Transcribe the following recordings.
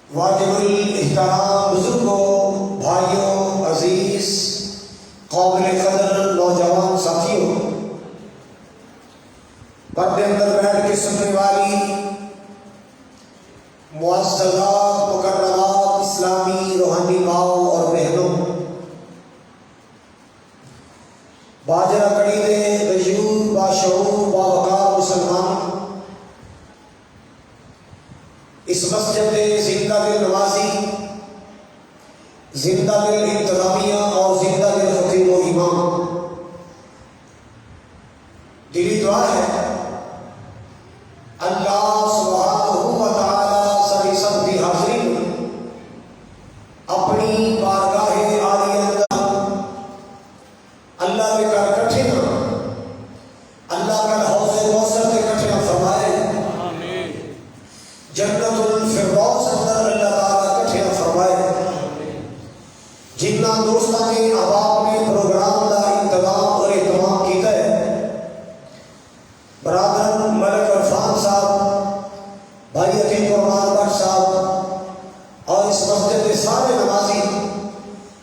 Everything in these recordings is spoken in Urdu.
واجب الاحترام بزرگوں، بھائیوں، عزیز، قابل قدر نوجوان ساتھیوں، پردے اندر بیٹھ کے سننے والی معززات، مکرمات، اسلامی روحانی ماؤں اور بہنوں، باجرہ کڑی دے غیور باشعور باوقار مسلمان، اس مسجد زندہ دل نمازی، زندہ دل انتظامیہ اور زندہ دل خطیب و امام، دلی دعا ہے اللہ سبحانہ و تعالی ساری سب کی حاضری میں اپنی بارگاہ عالی اللہ کے کر کٹھے نہ، اللہ کا حوض کوثر کے کٹھے نہ فرمائے، جنت الفردوس اندر اللہ تعالیٰ کٹھے نہ فرمائے، جنہ دوستوں نے احباب نے پروگرام کا انتظام اور اہتمام کیتا ہے، برادر ملک عرفان صاحب، بھائی عتیق قربان بخش صاحب اور اس مسجد کے سارے نمازی،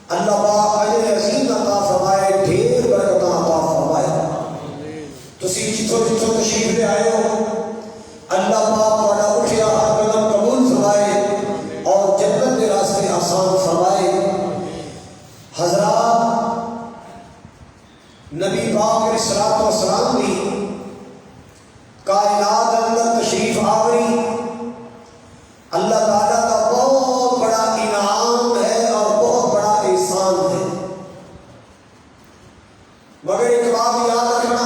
اللہ پاک اجر عظیم عطا فرمائے، ڈھیر برکت عطا فرمائے۔ تسی جتھوں جتھوں تشریف لے آئے ہو، اللہ پاک تہاڈا اٹھیا ہر قدم قبول فرمائے اور جنت کے راستے آسان فرمائے۔ حضرات، نبی پاک علیہ الصلوۃ والسلام بھی کائنات اندر تشریف آوری اللہ تعالیٰ کا بہت بڑا انعام ہے اور بہت بڑا احسان ہے، مگر ایک بات یاد رکھنا،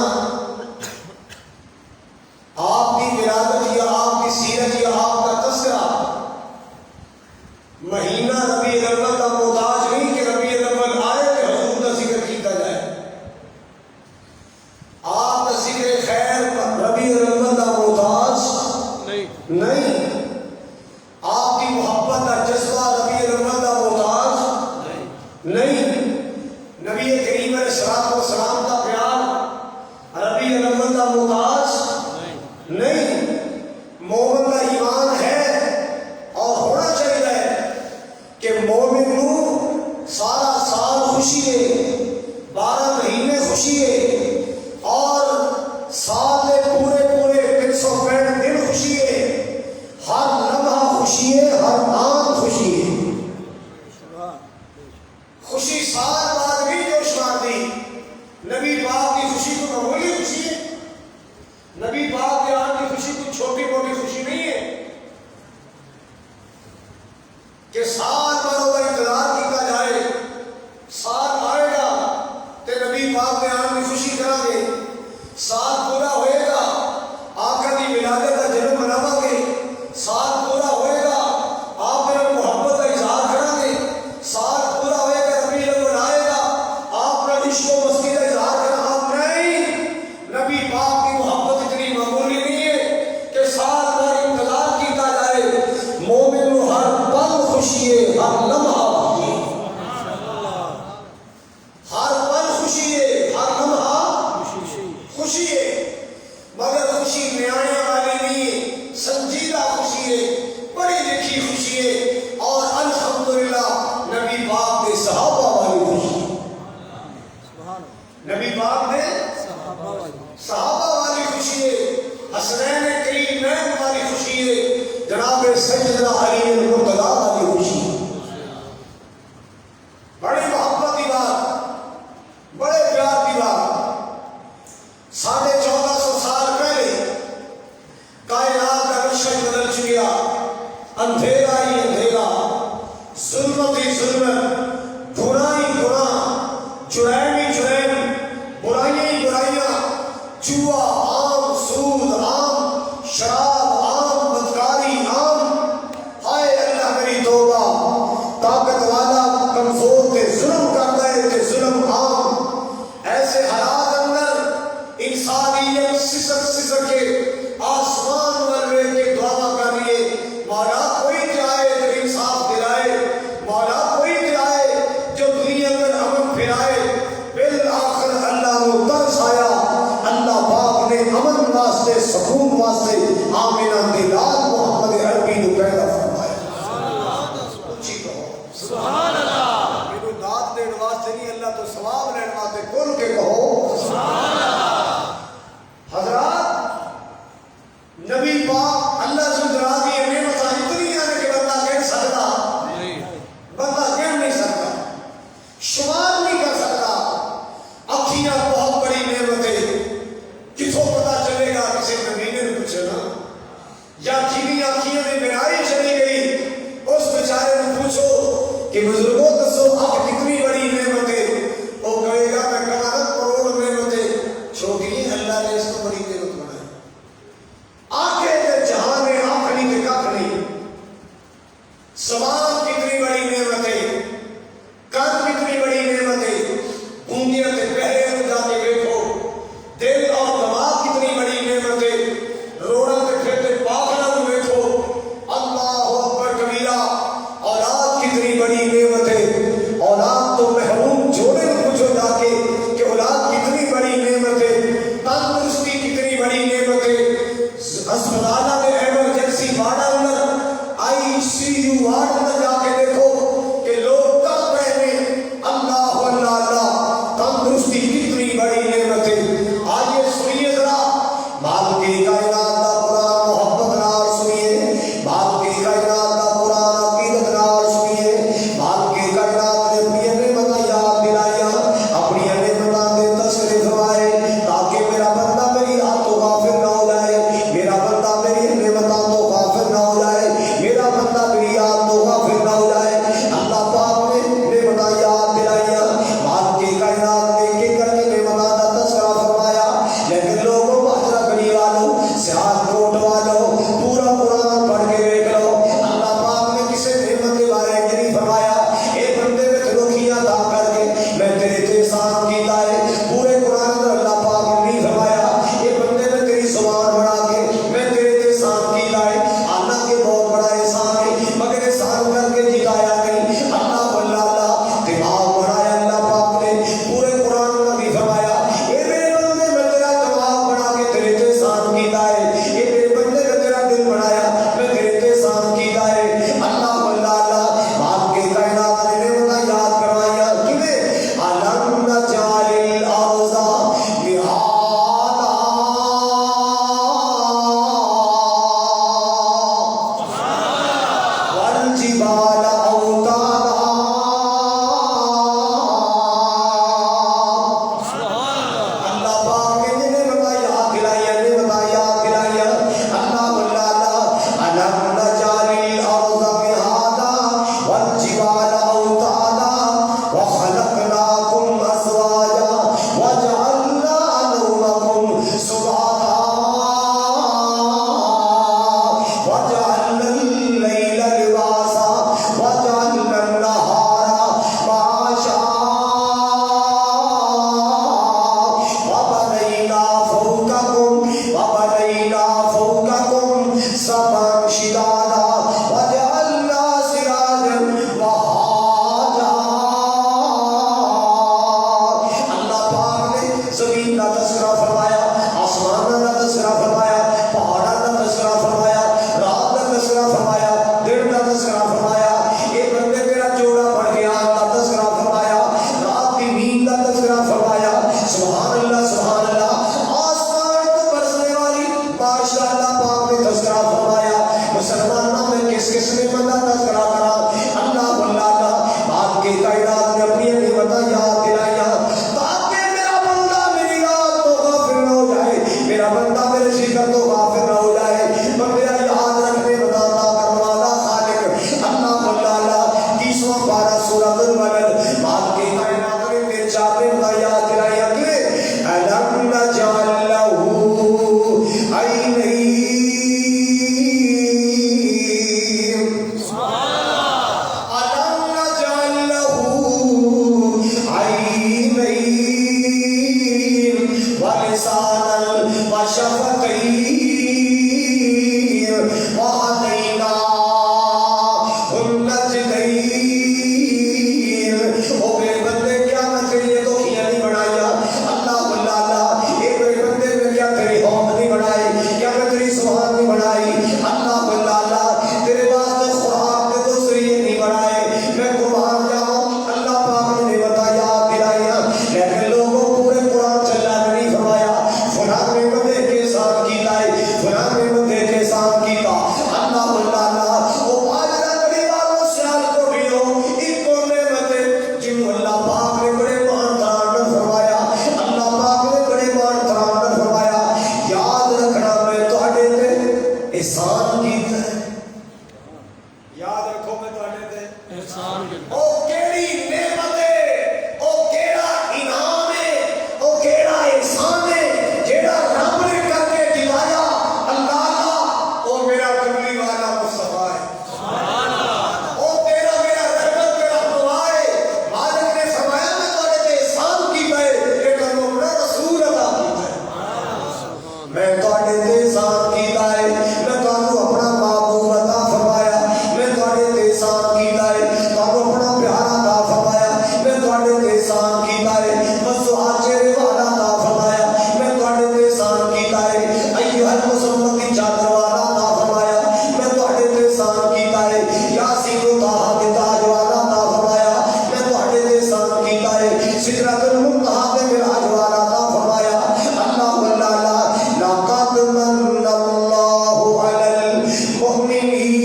آپ کی ولادت یا آپ کی سیرت یا آپ کا تذکرہ مہینہ ربیع الاول کا محتاج نہیں کہ ربیع الاول آئے تو حضور کا ذکر کیتا جائے، آپ کا ذکر خیر ربیع الاول کا محتاج نہیں، آپ کی محبت کا جذبہ ربیع الاول کا محتاج نہیں، نبی کریم علیہ الصلوۃ والسلام کا پیار ربیع الاول کا محتاج نہیں، مومن کا ایمان ہے اور ہونا چاہیے کہ مومن کو سارا سال خوشی ہے، 12 مہینے خوشی ہے اور سال کے پورے 365 دن خوشی ہے، ہر لمحہ خوشی ہے، ہر آن خوشی ہے، خوشی سال بعد بھی جوش مارتی، نبی پاک کی خوشی تو معمولی خوشی ہے، نبی پاک کے آن کی خوشی کوئی چھوٹی موٹی خوشی نہیں ہے کہ سال بھر وہ انتظار کیا جائے، سال آئے گا تو نبی پاک کے آن کی خوشی کرا گے، سال پورا ہوئے گا آقا کی ولادت کا جنم مناوا گے، سال پورا ہوئے گا آپ میرے محبت کا اظہار کرا گے، سال پورا ہوئے گا ربیع الاول آئے گا آپ کا عشق و مستی کا اظہار کرنا، آپ نہیں، نبی پاک کی محبت اتنی معمولی نہیں ہے کہ سال بھر انتظار کیتا جائے، مومن کو ہر پل خوشی ہے، ہر لمحہ خوشی ہے، ہر پل خوشی ہے، ہر لمحہ خوشی ہے، مگر خوشی نیانے والی نہیں ہے، سنجیدہ خوشی ہے، بڑی لکھی خوشی ہے، اور الحمدللہ نبی پاک کے صحابہ والی خوشی ہے، نبی پاک نے صحابہ والی خوشی ہے، حسنین کریمین والی خوشی ہے، جناب سیدنا علی المرتضیٰ والی خوشی ہے، بڑی محبت کی بات، بڑے پیار کی بات، 1450 سال پہلے کائنات کا نقشہ بدل چکا، اندھیرا ہی اندھیرا، ظلمت ہی ظلمت، گناہ ہی گناہ، جرائم ہی جرائم، برائیاں ہی برائیاں، جوا عام، سود عام، شراب عام، بدکاری عام، ہائے اللہ میری توبہ، طاقت والا کمزور پہ ظلم کرتا ہے کہ ظلم عام، ایسے حالات اندر انسانیت سسک کے آسمان والے کے دعا کر لیے، مولا کوئی جائے تو انصاف دلائے، مولا کوئی جائے آنکھیوں میں بینائی چلی گئی، اس بیچارے نے پوچھو کہ بزرگوں دسو آپ کتنی بڑی نعمت ہے، وہ کہے گا میں کمانت کروڑ نعمتیں چھوٹی ہیں، اللہ نے اس کو بڑی نعمت بنائی۔ آنکھیں تے جہاں میں آنکھ نہیں تے کھ نہیں، سمان کتنی بڑی نعمت ہے، کان کتنی بڑی نعمت ہے، گونگیاں تے پہرے میں جا کے دیکھو، دل اور دماغ کتنی بڑی نعمت ہے، روڑا تے پھرتے پاکھنا میں دیکھو، اللہ اکبر کبیرہ، اولاد کتنی بڑی نعمت ہے، اولاد تو محروم جوڑے میں پوچھو جا کے کہ اولاد کتنی بڑی نعمت ہے، تندرستی کتنی بڑی نعمت ہے، اسپتالہ میں ایمرجنسی وارڈ اندر ICU وارڈ اندر جا کے دیکھو کہ لوگ کب رہے ہیں، اللہ اللہ اللہ، تندرستی کتنی بڑی نعمت ہے۔ آئیے سنیے ذرا مالک کائنات کا قرآن، محبت نال سنیے، مالک کائنات کا قرآن عقیدت نال سنیے، مالک کائنات نے اپنی نعمتیں یاد دلائیاں، اپنی نعمتوں دے تذکرے فرمائے تاکہ میرا بندہ میری یاد تو غافل نہ ہو جائے، میرا بندہ میری نعمتوں تو غافل نہ ہو جائے، میرا بندہ میری یاد تو غافل نہ ہو جائے۔ اللہ پاک نے نعمتیں یاد دلائیاں، مالک کائنات نے ایک کر کے نعمتوں کا تذکرہ فرمایا، لیکن لوگوں معاشرہ گلی والوں، سیاحت کوٹ والوں، پورا قرآن پڑھ کے دیکھ لو، اللہ پاک نے کسی نعمت کے بارے میں نہیں فرمایا اے بندے میں تلوکیاں دا کر کے میں تیرے تے احسان کیتا ہے، پورے قرآن میں اللہ پاک نے نہیں فرمایا اے بندے میں تیری زبان بنا کے میں تیرے تے احسان کیتا ہے، حالانکہ بہت بڑا احسان ہے مگر احسان کر کے جتایا نہیں، اللہ اللہ دماغ بنایا، اللہ پاک نے پورے قرآن میں نہیں فرمایا اے میرے بندے میں تیرا دماغ بنا کے تیرے تے احسان کیتا ہے، اے میرے بندے میں تیرا دل بنایا میں تیرے تے احسان کیتا ہے، اللہ اللہ مالک کائنات نے نعمتیں یاد کروائیاں، کیونکہ علم نجعل الارض مہادا والجبال اوتادا، اللہ پاک نے نعمتیں یاد دلائیاں، نعمتیں یاد دلائیاں، اللہ اللہ علم نجعل الارض مہادا والجبال اوتادا وخلقناکم ازواجا وجعلنا نومکم سباتا وجعلنا اللیل لباسا وجعلنا النہار معاشا وبنینا فوقکم سبعا شدادا وجعلنا سراجا وہاجا۔ اللہ پاک نے زمین کا تذکرہ فرمایا، آسمان کا تذکرہ فرمایا، پہاڑوں کا تذکرہ فرمایا، رات کا تذکرہ فرمایا، دن کا تذکرہ فرمایا، یہ بندے تیرا جوڑا پڑ گیا کا تذکرہ فرمایا، رات کی نیند کا تذکرہ فرمایا، سبحان اللہ سبحان اللہ، آسمان کو برسنے والی بارش کا اللہ پاک نے تذکرہ فرمایا، مسلمانوں میں کس کس نے بندہ تذکرہ کرا، اللہ اللہ مالک کائنات نے اپنی نعمتیں یاد دلائیاں تاکہ میرا بندہ میری یاد تو غافل نہ ہو جائے، میرا بندہ میرے ذکر تو غافل نہ ہو جائے، بندے یاد رکھنے بتاتا کرنے والا خالق اللہ اللہ 30واں پارہ سورۃ البلد، مالک کائنات نے تیرے چار نعمتیں یاد دلائیاں کہ علم نجعل لہ عینین، علم نجعل لہ او کیڑی نعمت ہے، او کیڑا انعام ہے، او کیڑا احسان ہے جیڑا رب نے کر کے دلایا۔ اللہ اللہ او میرا کملی والا مصطفیٰ ہے، او تیرا میرا رحمت میرا دعا ہے۔ مالک نے فرمایا میں تھوڑے تے احسان کیتا ہے کہ تینوں اپنا رسول عطا کیتا ہے، میں تھوڑے تے احسان کیتا ہے، میں تانوں اپنا محبوب عطا فرمایا، میں تھوڑے تے احسان کیتا ہے، تانوں اپنا پیارا عطا فرمایا، میں تھوڑے تے احسان کیتا ہے، مسوا چہرے والا عطا فرمایا، میں تھوڑے تے احسان کیتا ہے، ایھا المسلمت کی چادر والا عطا فرمایا، میں تھوڑے تے احسان کیتا ہے، یاسین و طٰہٰ کے تاج والا عطا فرمایا، میں تھوڑے تے احسان کیتا ہے، سدرۃ المنتہا تے معراج والا عطا فرمایا۔ اللہ اللہ لقد من اللہ علی المؤمنین،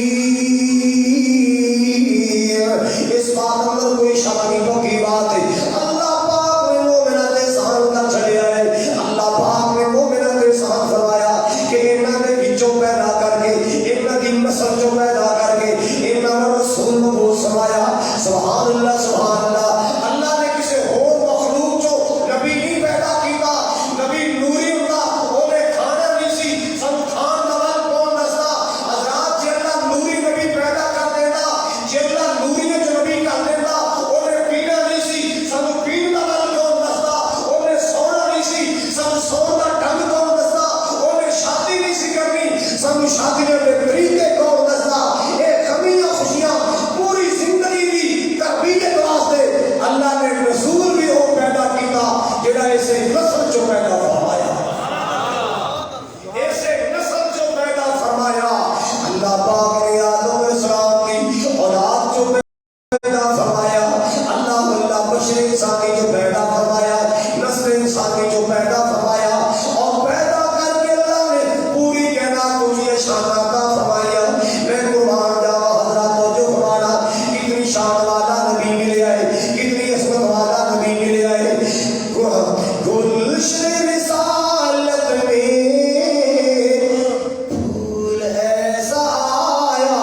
اس بات اندر کوئی شک نہیں پکی بات ہے، اللہ پاک نے مومنوں تے احسان کر چھڑیا ہے۔ اللہ پاک نے مومنوں تے احسان فرمایا کہ انہاں دے وچوں پیدا کر کے، انہاں دی نسل چوں پیدا کر کے انہاں نوں رسول مبعوث فرمایا۔ سبحان اللہ سبحان اللہ۔ اللہ نے کسی اور مخلوق چوں نبی نہیں پیدا کیتا، نبی نوری ہوندا اونے کھانا نہیں سی، سن کھان دا وقت کون دسدا؟ حضرات جے اللہ نوری نبی پیدا کر دیندا، جے اللہ نوری نے جو نبی کر دیندا اونے پینا نہیں سی، سن پین دا وقت کون دسدا؟ اونے سونا نہیں سی، سن سون دا ڈھنگ کون دسدا؟ اونے شادی نہیں سی کرنی، سن شادی دے طریقے کون دسدا؟ اے کمیاں خوشیاں پوری زندگی دی تربیت واسطے اللہ نے ایک رسول بھی ہو پیدا کیتا جڑا اسے نسل چوں پیدا فرمایا، اسے نسل چوں پیدا فرمایا۔ اللہ پاک نے آدم علیہ السلام کی اولاد چوں پیدا فرمایا، اللہ اللہ بشر انسانی جو پیدا فرمایا، نسل انسانی جو پیدا فرمایا، اور پیدا کر کے اللہ نے پوری کائنات کو یہ شان عطا فرمایا۔ میں قربان جاواں حضرات جو فرمانا کتنی شان والا نبی ملیا ہے، کتنی عظمت والا نبی ملیا ہے۔ گلشن رسالت میں پھول ایسا آیا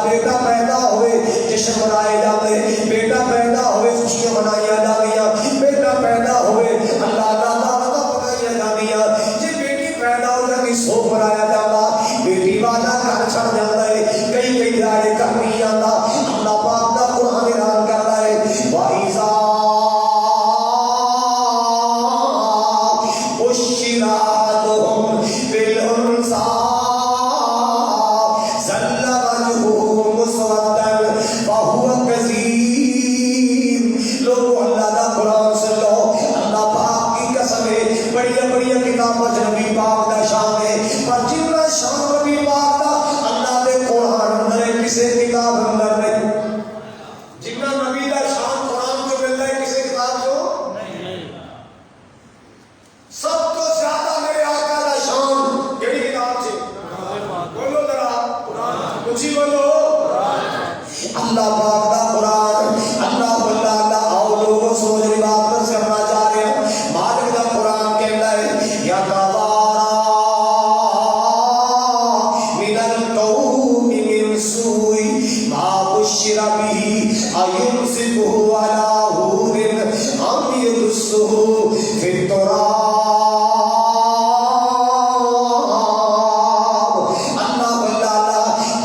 بیٹا پیدا ہوئے جشن منائے جاتے، بیٹا پیدا ہوئے خوشیاں منائی جاندیاں، بیٹا پیدا ہوئے اللہ تعالیٰ پکائی جاندیاں، جی بیٹی پیدا ہو جاتی سوگ منایا جاتا، بیٹی والا گھر چھڑ جاتا ہے، کئی کئی دہاڑے کر نہیں جاتا۔ اللہ پاک دا قرآن اعلان کرتا ہے وَإِذَا بُشِّرَ أَحَدُهُم بِالْأُنثَىٰ ظَلَّ وَجْهُهُ مُسْوَدًّا وَهُوَ كَظِيمٌ۔ لوگوں اللہ دا قرآن سن لو، اللہ پاک کی قسم ہے، بڑی بڑی کتابیں نبی پاک دا شان ہے، پر جتنا شان نبی پاک دا اللہ دے قرآن اندر ہے، کسی کتاب اندر نہیں۔ جتنا نبی دا شان قرآن کو مل رہا ہے کسی کتاب کو نہیں۔ سب تو زیادہ میرے آقا دا شان کیڑی کتاب سے؟ بولو ذرا قرآن، اونچی بولو اللہ پاک دا قرآن۔ اللہ اللہ آؤ لوگوں سوچ رہی بات کرنا چاہ رہے ہیں، مالک دا قرآن کہتا ہے یا توارا من القوم من سوء ما بشر به أيمسكه على هون أم يدسه في التراب۔ اللہ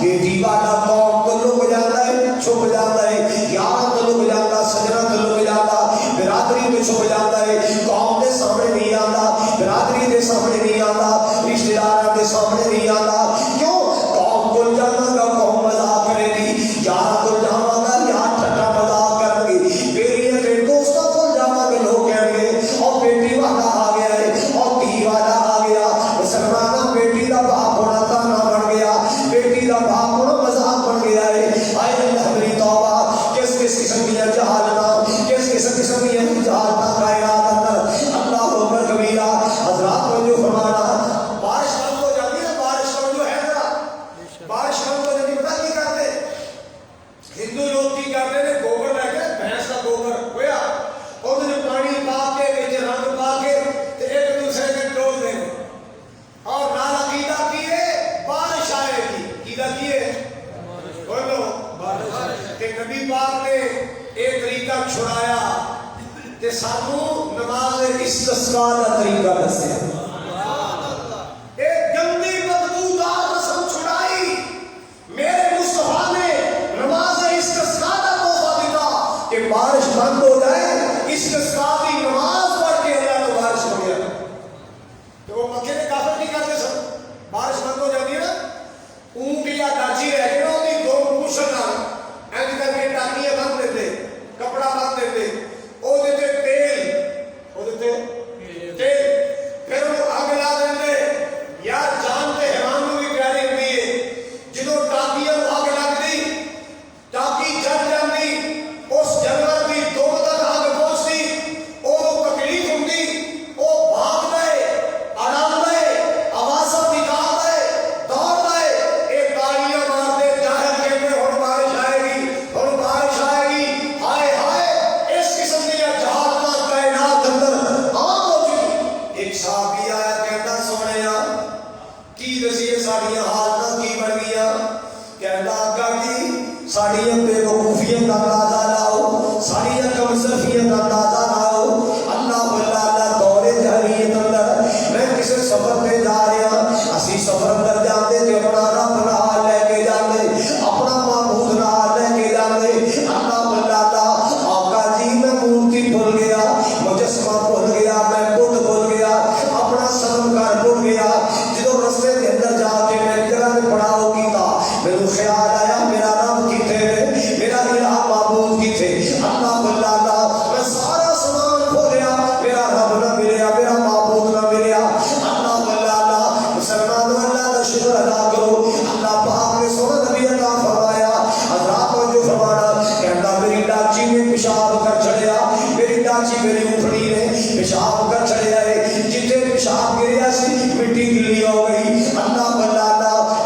بیٹی والا قوم تو لک جاتا ہے، چھپ جاتا ہے، یار تو لک جاتا، سجنا تو لک جاتا، برادری تو چھپ جاتا ہے، قوم کے سامنے نہیں آتا، برادری کے سامنے نہیں آتا، رشتہ دار کے سامنے نہیں آتا۔ کیوں؟ قوم کو جانا گا، قوم مذاق کرے گی، یار کو جانا گا، یار ٹھٹا مذاق کرے گی، بیٹی کے دوستوں کو جانا گے، لوگ کہیں گے اور بیٹی والا آ گیا ہے اور دھی والا آ گیا، مسلمانہ بیٹی کا باپ ہونا تانا بن گیا، بیٹی کا باپ ہونا مذاق بن گیا ہے۔ آئے اللہ میری توبہ، کس کس قسم کی جہالتاں، کس کس قسم کی جہالتاں کائنات اندر۔ اللہ اکبر کبیرہ۔ حضرات کو جو فرمانا بارش بند ہو جاتی ہے، بارش بند جو ہے نا، بارش بند ہو جاتی، پتہ نہیں کرتے ہندو لوگ کی کرتے ہیں، گوبر لے کے بھینس کا گوبر ہویا اور جو پانی پا کے وچ رنگ پا کے تے ایک دوسرے کے ڈول دیں اور نال عقیدہ کیے بارش آئے گی، عقیدہ کیے بولو بارش۔ تے نبی پاک نے ایک طریقہ چھڑایا تے سانو نماز استسقاء دا طریقہ دسیا، ایک گندی بدبودار رسم چھڑائی، میرے مصطفیٰ نے نماز استسقاء دا تحفہ دیتا کہ بارش بند ہو جائے، استسقاء کی نماز پڑھ کے اللہ کو بارش ہو گیا۔ تو وہ مکے میں کافر نہیں کرتے سب، بارش بند ہو جاتی ہے نا، اونٹ یا ڈاچی رہ کے نا ہوتی دو پوشن ایسے کر کے ٹاکیاں بند دیتے، کپڑا بند دیتے، وہ دیتے تیل، وہ دیتے تیل، پھر وہ آگ لا دیتے۔ یار جان تے حیوان کو بھی پیاری ہوتی ہے، جدو ٹاکیاں آگ لگ دی، ٹاکی جل جاتی، اس جانور کی دو تک آگ پہنچتی، وہ تکلیف ہوتی، وہ بھاگ گئے، آرام گئے، آواز نکال گئے، دوڑ گئے، ایک تالیاں مار دے، جاہل کہتے ہوں بارش آئے گی، ہوں بارش آئے گی، ہائے ہائے، اس قسم کی جہالت کائنات اندر عام ہو چکی۔ ایک صحابی آیا کہتا سونیا کی دسیے ساڑیاں حالتاں کی بڑھ گیا، کہتا آقا جی ساڑیاں بے وقوفیت کا اندازہ لاؤ، ساڑیاں کمزرفیت کا اندازہ لاؤ۔ اللہ اللہ دورے جہریت اندر میں کسی سفر پہ جا رہا، اسی سفر اندر جاتے تے اپنا رب نال لے کے جاتے، اپنا معبود نال لے کے جاتے۔ اللہ آقا جی میں مورتی بھول گیا، مجسمہ بھول گیا، میں بت بھول گیا، اپنا صنم گھر بھول گیا۔ جدو رستے کے اندر جا کے میں جگہ میں پڑاؤ کیتا، میرے خیال آیا میرا رب کتے، میرا الہ معبود کتے۔ اللہ میں سارا سامان کھولیا، میرا رب نہ ملیا، میرا معبود نہ ملیا۔ اللہ مسلمانوں اللہ کا شکر ادا کرو، اللہ پاک نے سونا نبی عطا فرمایا۔ حضرات کو جو فرمانا کہتا میری ڈاچی میں پیشاب کر چڑھیا، میری ڈاچی میری اٹھڑی نے پیشاب کر چڑھیا ہے، جتنے پیشاب گریا سی مٹی گلی ہو گئی۔ اللہ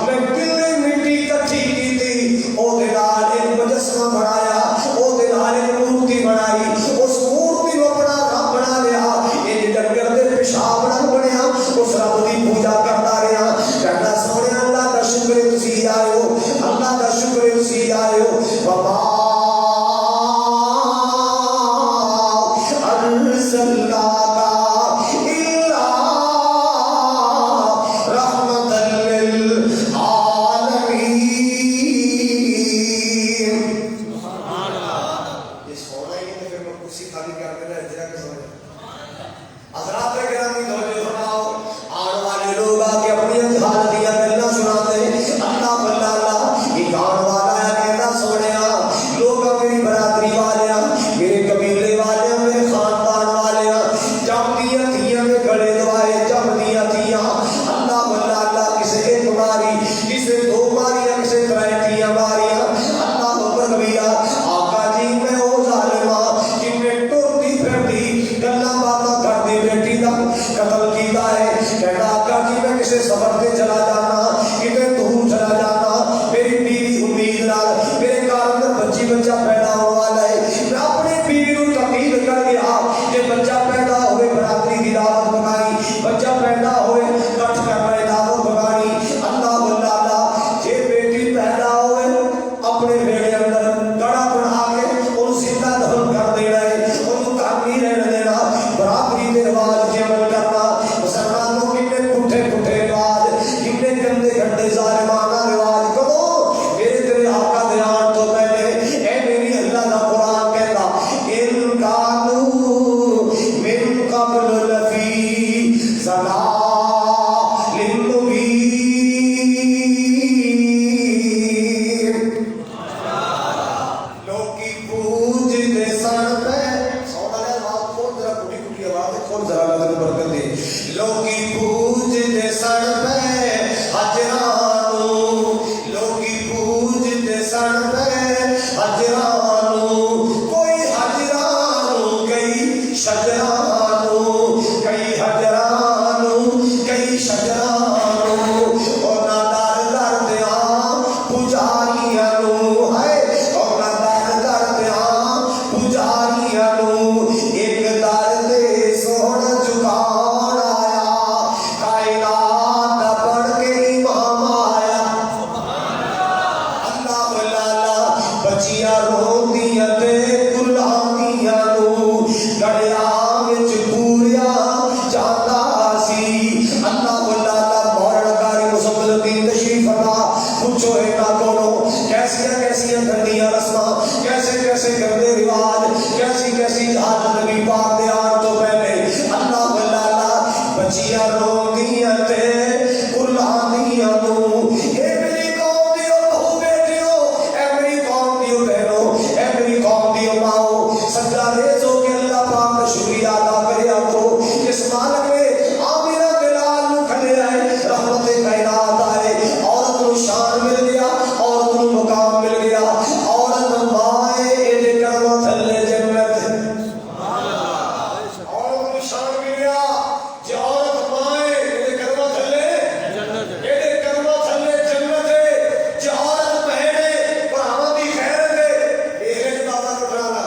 میں گلی مٹی کٹھی کی تھی، او دلال ایک مجسمہ بنایا، او دلال ایک مورتی بنائی، اس مورتی کو اپنا رب بنا لیا، ایک ڈنگر دے پیشاب نہ بنیا، اس رب دی پوجا کرتا رہا۔ کہتا سونے اللہ کا شکر تسی آئے ہو، اللہ کا شکر اسی آئے ہو وما ارسلناک الا رحمۃ للعالمین. سبحان اللہ. یہ سونا ہی نہیں پھر میں کرسی خالی کر کے رہ جا کے سمجھ. حضرات گرامی توجہ فرماؤ. آنے والے لوگ آ کے اپنی حالتیاں گلیں سناتے ہیں. اللہ بندہ اللہ ایک آن والا ہے کہتا سونیا لوگ میری برادری والے ہیں, میرے قبیلے والے ہیں, میرے خاندان والے ہیں, جب دیا تھیاں میں گھڑے دوائے جب دیا تھیاں. اللہ بندہ اللہ کسے ایک ماری کسے دو ماریاں کسے ترائے ماریاں. اللہ بکر بھیا آقا جی میں او ظالمہ جن میں ٹرتی پھرتی گلاں باتاں کرتی بیٹی دا قتل کیتا ہے. کہتا آقا جی میں کسے سفر پہ چلا جانا کتے دور چلا جانا, میری بیوی امید نال میرے گھر میں بچی بچہ پیدا ہونے والا ہے, میں اپنی بیوی کو تقید کر گیا کہ بچہ پیدا ہوئے برادری دی دعوت بنائی, بچہ پیدا ہوئے کٹ کرنا دعوت بنائی. اللہ بندہ اللہ جے بیٹی پیدا ہوئے اپنے بیڑے اندر کڑا بنا کے ان زندہ دفن کر دینا ہے, ان تعمیر رہنے دینا, برادری کے رواج کے عمل کرنا. مسلمانوں کتنے پٹھے پٹھے رواج کتنے گندے گندے ظالمانہ رواج کرو. میرے تیرے آقا دھیان تو پہلے اے میری اللہ کا قرآن کہتا ان کانو من قبل لفی ضلال مبین. لوگ کی پوجتے سن پہ سونا لے آواز کھول ذرا کٹی کٹی آواز کھول ذرا اللہ نے برکت دے. لوگ کی پوجتے سن پہ حجرانو, لوگ کی پوجتے سن پہ حجرانو, کوئی حجرانو کئی شجرانو, کئی حجرانو کئی شجرانو. اور نہ در در دیاں پجاریاں نو ہے, اور نہ در در دیاں پجاریاں نو, ایک در دے سوڑ جھکان آیا کائنات بڑھ کے امام آیا. اللہ بلالا بچیاں روندیاں تے کلاندیاں نو گڑیا وچ پوریا جاندا سی. اللہ بلالا مورن کاری مصطفی الدین تشریف فرما. پوچھو اینا کونو کیسیاں کیسیاں گندیاں رسماں کیسے کیسے گندے رواج کیسی کیسی جہاد نبی پاک دے آن تو پہلے. اللہ بلالا بچیاں روندیاں تے کلاندیاں نو. اے میری قوم دیو بہو بیٹیو, اے میری قوم دیو بہنو, اے میری قوم دیو ماؤ, سجدہ ریز ہو کے اللہ پاک کا شکریہ ادا کرے کرو. اس مالک نے آمینہ بلال نو کھلے آئے رحمت کائنات آئے, عورت نو شان مل گیا, عورت نو مقام مل گیا, عورت مائے ایدے کرما تھلے جنت. عورت نو شان مل گیا جی عورت مائے ایدے کرما تھلے ایدے کرما تھلے جنت ہے, جی عورت بہنے پڑھاواں دی خیرت ہے. ایک بابا کو اٹھانا,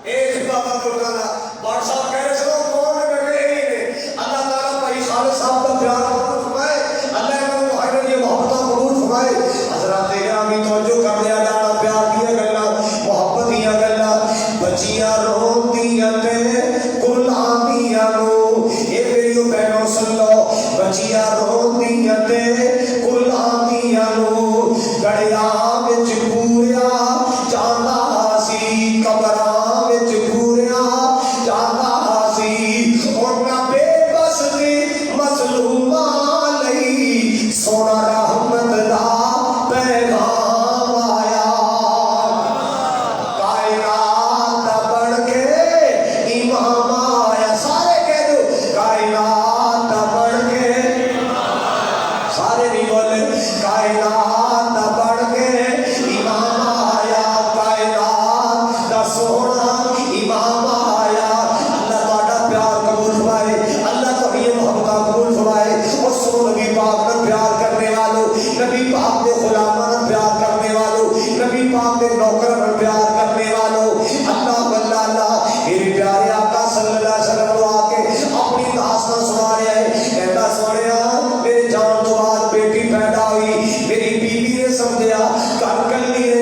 ایک بابا کو اٹھانا. بار صاحب کہہ رہے چلو کون ہے میں کہے ہی نہیں. اللہ تعالیٰ بھائی خالد صاحب کا پیار قبول فرمائے, اللہ امام محرم یہ محبتہ قبول فرمائے. حضرات گرامی توجہ کر دیا جانا پیار دیا گلا محبت دیا گلا. بچیاں روندیاں تے کلاندیاں نو, اے میریو بہنوں سن لو, بچیاں روندیاں تے کلاندیاں نو گڑیا وچ پوریا جاندا سی, قبراں وچ پوریا جاندا سی. اور نہ بے بس دی مظلوماں لئی سونا رحمت دا پیغام آیا. کائنات دا بڑھ کے امام آیا. سارے کہہ دو کائنات دا بڑھ کے, سارے نہیں بولے کائنات دا بڑھ کے امام آیا, کائنات دا سونا امام آیا. اللہ تہاڈا پیار قبول فرمائے, اللہ تہاڈی محبت قبول فرمائے. اور سنو نبی پاک نال پیار کرنے والوں, نبی پاک دے غلاماں نال پیار کرنے والوں, نبی پاک دے نوکراں نال پیار کرنے والوں. اللہ بندہ اللہ میرے پیارے آقا صلی اللہ علیہ وسلم کو آ کے اپنی داستان سنا رہا ہے. کہتا سنیا میرے جان تو بعد بیٹی پیدا ہوئی, میری بیوی نے سمجھا گھر کلی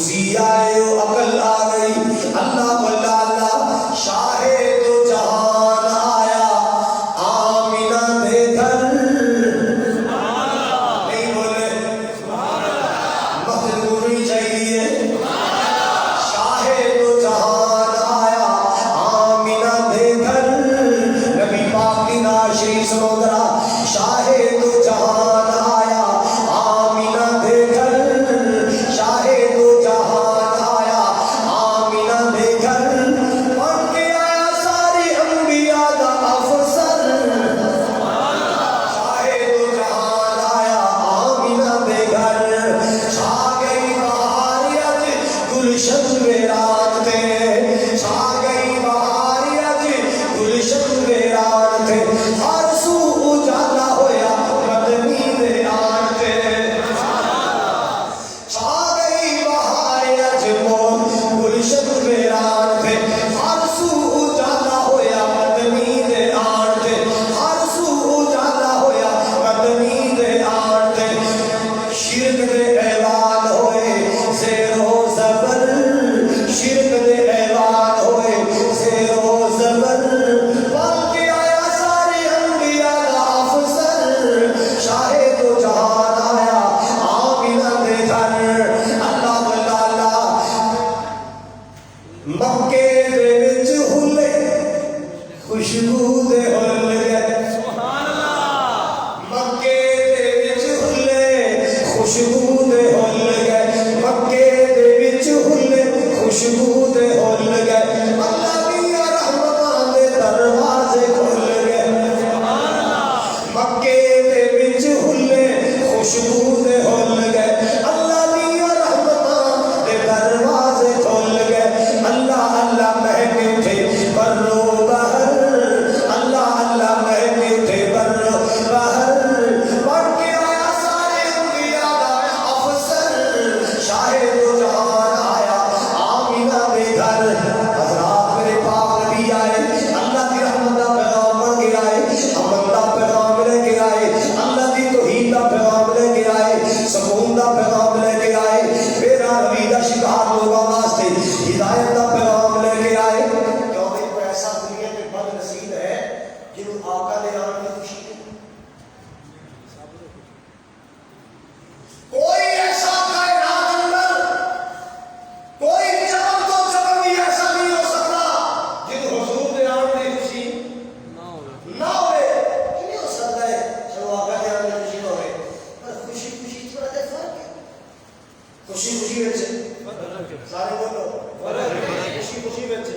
خوشی آئے عقل آ گئی اللہ بلا اللہ شاہ تو جہان آیا آمینہ دے گھر نہیں بولے مخلوق نہیں چاہیے شاہ تو جہان آیا آمینہ دے گھر نبی پاک کی ناشری سنو ذرا شاہ تو جہان آیا آمینہ دے گھر شاہ تو جہان آیا آمینہ دے گھر بن کے آیا ساری انبیاء دا افسر شاہ تو جہان آیا آمینہ دے گھر چھا گئی بہاریت گلشن ویران تے چھا گئی بہاریت گلشن ویران تے ہر سو اجالا ہویا مدنی دے آن تے چھا گئی بہاریت گلشن ویران تے ہر سو اجالا ہویا مدنی دے آن تے ہر سو اجالا ہویا مدنی دے آن تے شرک دے اعلان ہوئے زیر و زبر شرک دے اعلان ہوئے زیر و زبر بن کے آیا سارے انبیاء دا افسر شاہ تو جہان آیا آمینہ دے گھر اللہ بلا اللہ مکے دے وچ ہلے خوشبو دے ہل گئے مکے دے وچ ہلے خوشبو دے ہل گئے مکے دے وچ ہلے خوشبو دے ہل گئے اللہ دیا رحمتاں دے دروازے کھل گئے مکے دے وچ ہلے خوشبو دے ہل گئے اللہ دیا رحمتاں دے دروازے کھل گئے اللہ اللہ مہکے تھے برو بہر اللہ اللہ مہکے تھے برو بہر بن کے آیا سارے انبیاء دا افسر شاہ تو جہان آیا آمینہ دے گھر حضرات میرے پاک نبی آئے اللہ کی رحمت دا پیغام بن کے آئے امن دا پیغام لے کے آئے اللہ کی توحید دا پیغام لے کے آئے سکون دا پیغام لے کے آئے میرا نبی دا شکار لوگوں واسطے ہدایت دا پیغام لے کے آئے کیوں بھائی کوئی ایسا دنیا میں بد نصیب ہے جنہوں آقا دے آن کی خوشی ہے کوئی ایسا کائنات اندر کوئی چمک تو چمک بھی ایسا نہیں ہو سکتا جن حضور دے آن کی خوشی نہ ہوئے نہیں ہو سکتا ہے چلو آقا دے آن کی خوشی نہ ہوئے پر خوشی خوشی تھوڑا دے فرق ہے خوشی خوشی وچ سارے بولو خوشی خوشی وچ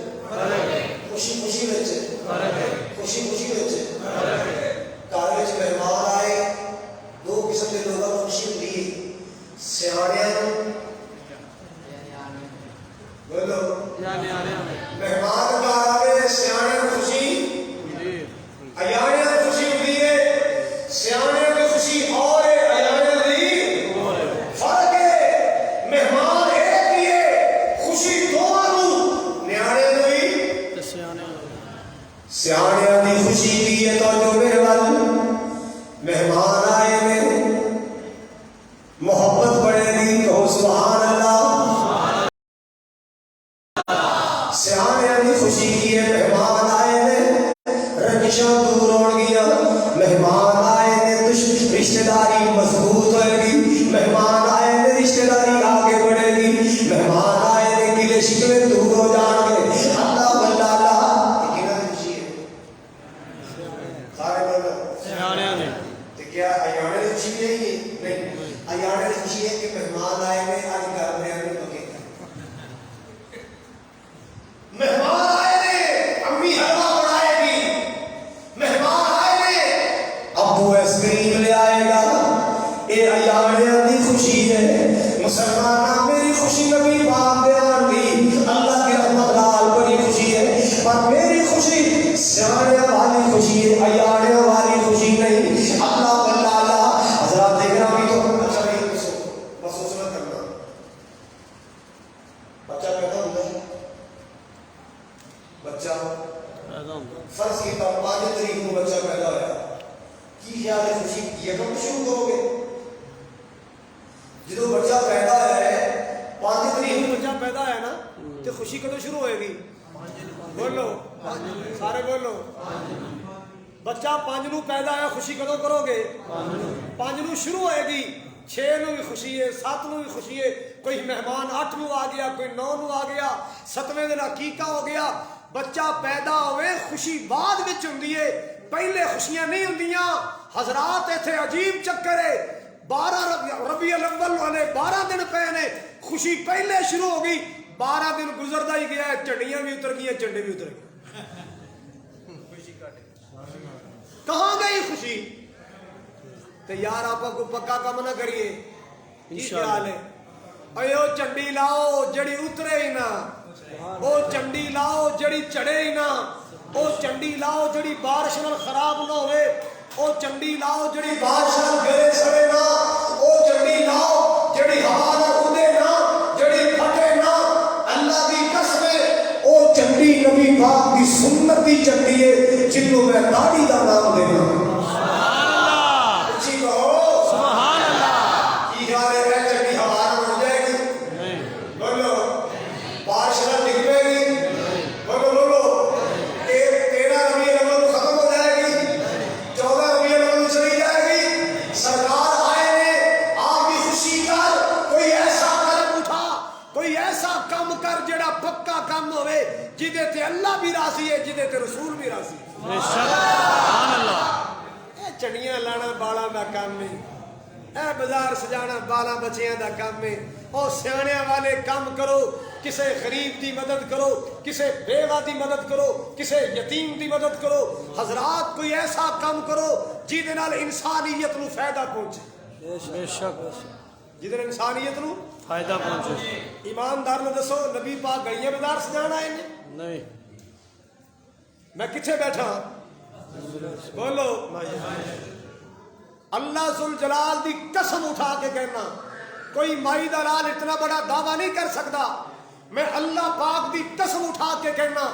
خوشی خوشی وچ خوشی خوشی وچ گھر وچ مہمان آئے دو قسم کے لوگوں کو خوشی ہوتی ہے سیاڑیاں بولو مہمان گھر آئے سیاڑیاں کو خوشی ایاڑیاں کو خوشی ہوتی ہے سیاڑیاں کی خوشی اور ہے ایاڑیاں دی فرق ہے مہمان ایک ہی ہے خوشی دو آنو نیاڑے دوئی سیاڑیاں دی خوشی کی ہے تو جو میرے وال مہمان آئے میں محبت بڑھے گی تو سبحان اللہ سیاڑیاں دی خوشی کی ہے مہمان آئے میں رنجشاں دور ہو گیا مہمان آئے نے رشتہ داری مضبوط ہوئے گی مہمان آئے نے رشتہ داری آگے بڑھے گی مہمان آئے نے گلے شکوے دور ہو جان گے اللہ بلا اللہ کنا دی خوشی ہے سارے بولو تو کیا ایانے دی خوشی ہے یہ نہیں ایانے دی خوشی ہے کہ مہمان آئے نے آج گھر میں آنے لگے مہمان آئے نے امی حلوہ بڑھائے گی مہمان آئے نے ابو ایس کریم لے آئے گا اے ایاڑیاں دی خوشی ہے مسلمانہ میری خوشی نبی باپ بیان دی اللہ کی رحمت لال بڑی خوشی ہے پر میری خوشی سیاڑیاں والی خوشی ہے ایاڑیاں والی خوشی نہیں اللہ بلا اللہ حضرات گرامی تو اچھا نہیں بس سوچنا کرنا بچہ پیدا ہوتا ہے بچہ فرض کی 5 تاریخ کو بچہ پیدا ہوا کی خیال ہے خوشی یکم شروع کرو گے جدو بچہ پیدا ہوا ہے 5 تاریخ خوشی کدوں شروع ہوئے گی؟ بولو سارے بولو. بچہ 5 نو پیدا ہے, خوشی کدوں کرو گے؟ 5 نو شروع ہوئے گی. 6 نو بھی خوشی ہے, 7 نو بھی خوشی ہے, کوئی مہمان 8 نو آ گیا, کوئی 9 نو آ گیا, 7ویں دن عقیقہ ہو گیا. بچہ پیدا ہوئے خوشی بعد وچ ہوندی ہے, پہلے خوشیاں نہیں ہوندیاں. حضرات ایتھے عجیب چکر ہے. 12 ربیع الاول والے 12 دن پے نے, خوشی پہلے شروع ہو گئی. 12 دن گزرتا ہی گیا, جھنڈیاں بھی اتر گئی, جھنڈے بھی اتر گئے. کہاں گئی خوشی؟ تو یار آپ کو پکا کام نہ کریے. کی خیال ہے؟ اے او چنڈی لاؤ جڑی اترے ہی نہ, او چنڈی لاؤ جڑی چڑھے ہی نہ, او چنڈی لاؤ جڑی بارش نال خراب نہ ہوئے, او چنڈی لاؤ جڑی بارش نال گرے سڑے نہ, او چنڈی لاؤ جڑی ہوا نال اڑے نہ, جڑی پھٹے نہ. اللہ دی قسم ہے او چنڈی نبی پاک دی سنت دی چنڈی ہے جنوں میں داڑھی دا نام دینا. جدے تے اللہ بھی راضی ہے, جدے تے رسول بھی راضی ہے. سبحان اللہ. اے چڑیاں لانا بالاں دا کام ہے, اے بازار سجانا بالاں بچیاں دا کام ہے. او سیاںیاں والے کام کرو, کسے غریب دی مدد کرو, کسے بیوہ دی مدد کرو, کسے یتیم دی مدد کرو. حضرات کوئی ایسا کام کرو جیدے نال انسانیت نو فائدہ پہنچے. بے شک جیدے نال انسانیت نو فائدہ پہنچے. ایماندار نے دسو نبی پاک گئیے بازار سجانا ہے نہیں؟ میں کتنے بیٹھا؟ بولو. اللہ ذوالجلال دی قسم اٹھا کے کہنا, کوئی مائی دا لال اتنا بڑا دعویٰ نہیں کر سکتا. میں اللہ پاک دی قسم اٹھا کے کہنا,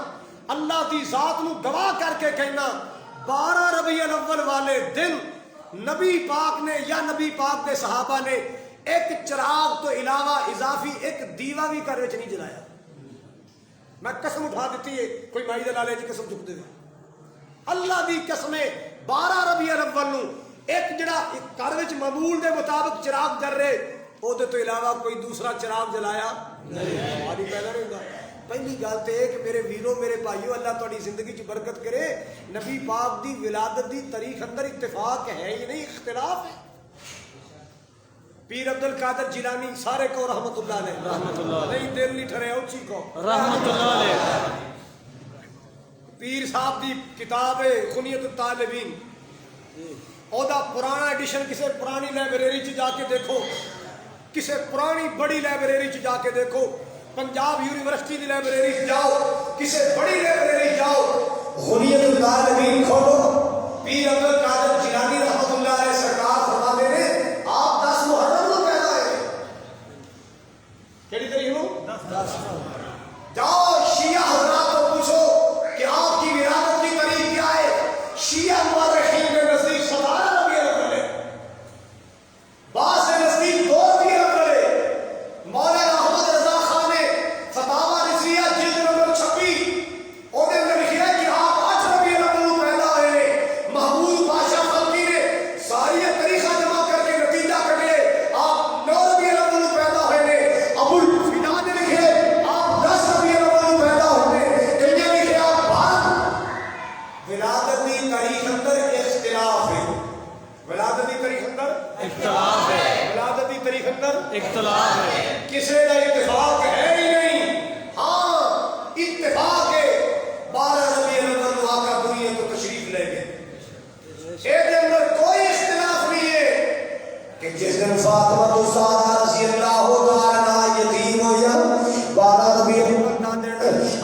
اللہ دی ذات نو گواہ کر کے کہنا, 12 ربیع الاول والے دن نبی پاک نے یا نبی پاک دے صحابہ نے ایک چراغ تو علاوہ اضافی ایک دیوا بھی گھر وچ نہیں جلایا. میں قسم اٹھا دیتی ہے, کوئی مائی دے لالے جی قسم چک دے. اللہ دی قسم 12 ربیع الاول نو ایک جڑا گھر وچ معمول دے مطابق چراغ جل رہے, او دے تو علاوہ کوئی دوسرا چراغ جلایا نہیں. ہماری پیدا نہیں ہوگا. پہلی گل تو یہ کہ میرے ویرو میرے بھائیو, اللہ تہاڈی زندگی چ برکت کرے. نبی پاک دی ولادت دی تاریخ اندر اتفاق ہے ہی نہیں, اختلاف ہے. پیر عبد القادر جیلانی سارے کو رحمت اللہ علیہ, رحمت اللہ علیہ, نہیں دل نہیں ٹھرے اونچی کو رحمت اللہ علیہ. پیر صاحب دی کتاب ہے خنیت الطالبین, او دا پرانا ایڈیشن کسے پرانی لائبریری چ جا کے دیکھو, کسے پرانی بڑی لائبریری چ جا کے دیکھو, پنجاب یونیورسٹی دی لائبریری چ جاؤ, کسے بڑی لائبریری جاؤ, خنیت الطالبین کھولو. پیر عبد القادر جیلانی رحمت اللہ علیہ سرکار فرماتے ہیں آپ 10 محرم کو پیدا ہے. کیڑی تاریخ نو؟ جاؤ شیعہ حضرات کو پوچھو کہ آپ کی ولادت کی تاریخ کیا ہے. شیعہ مورخین کے نزدیک 17 ربیع الاول ہے, بعض کے نزدیک 2 ربیع الاول ہے. مولانا احمد رضا خان نے فتاوی نظریہ جلد نمبر 26 انہوں نے لکھا ہے کہ آپ 8 ربیع الاول کو پیدا ہوئے. محمود بادشاہ خلقی نے ساری طریقہ جمع کر کے نتیجہ کٹے, آپ 9 ربیع الاول کو پیدا ہوئے. ابو الفدا نے لکھے آپ 10 ربیع الاول کو پیدا ہوئے. کہیں لکھے آپ 12. ولادت کی تاریخ اندر اختلاف ہے. ولادت کی تاریخ اندر اختلاف ہے. ولادت کی تاریخ اندر اختلاف ہے. کسی کا اتفاق ہے ہی نہیں. ہاں اتفاق ہے 12 ربیع الاول کو آقا دنیا کو تشریف لے گئے. اس اندر کوئی اختلاف نہیں ہے کہ جس دن فاطمہ الزہرا رضی اللہ تعالی عنہا یتیم ہویا 12 ربیع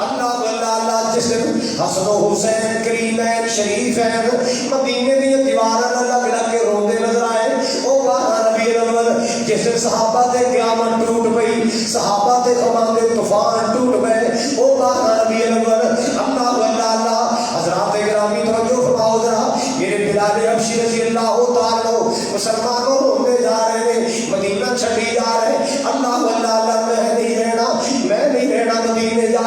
الاول اللہ جس دن حسن و حسین کریمین شریفین مدینے دی دیواراں لگ لگ کے روندے نظر آئے. او 12 ربیع الاول جس دن صحابہ تے قیامت ٹوٹ پئی, صحابہ تے غماں دے طوفان ٹوٹ پئے. او 12 ربیع الاول اللہ حضرات گرامی توجہ فرماؤ ذرا. میرے بلال حبشی رضی اللہ تعالی عنہ مسلمانوں روندے جا رہے ہیں, مدینہ چھڈی جا رہے ہیں. اللہ میں نہیں رہنا مدینے جا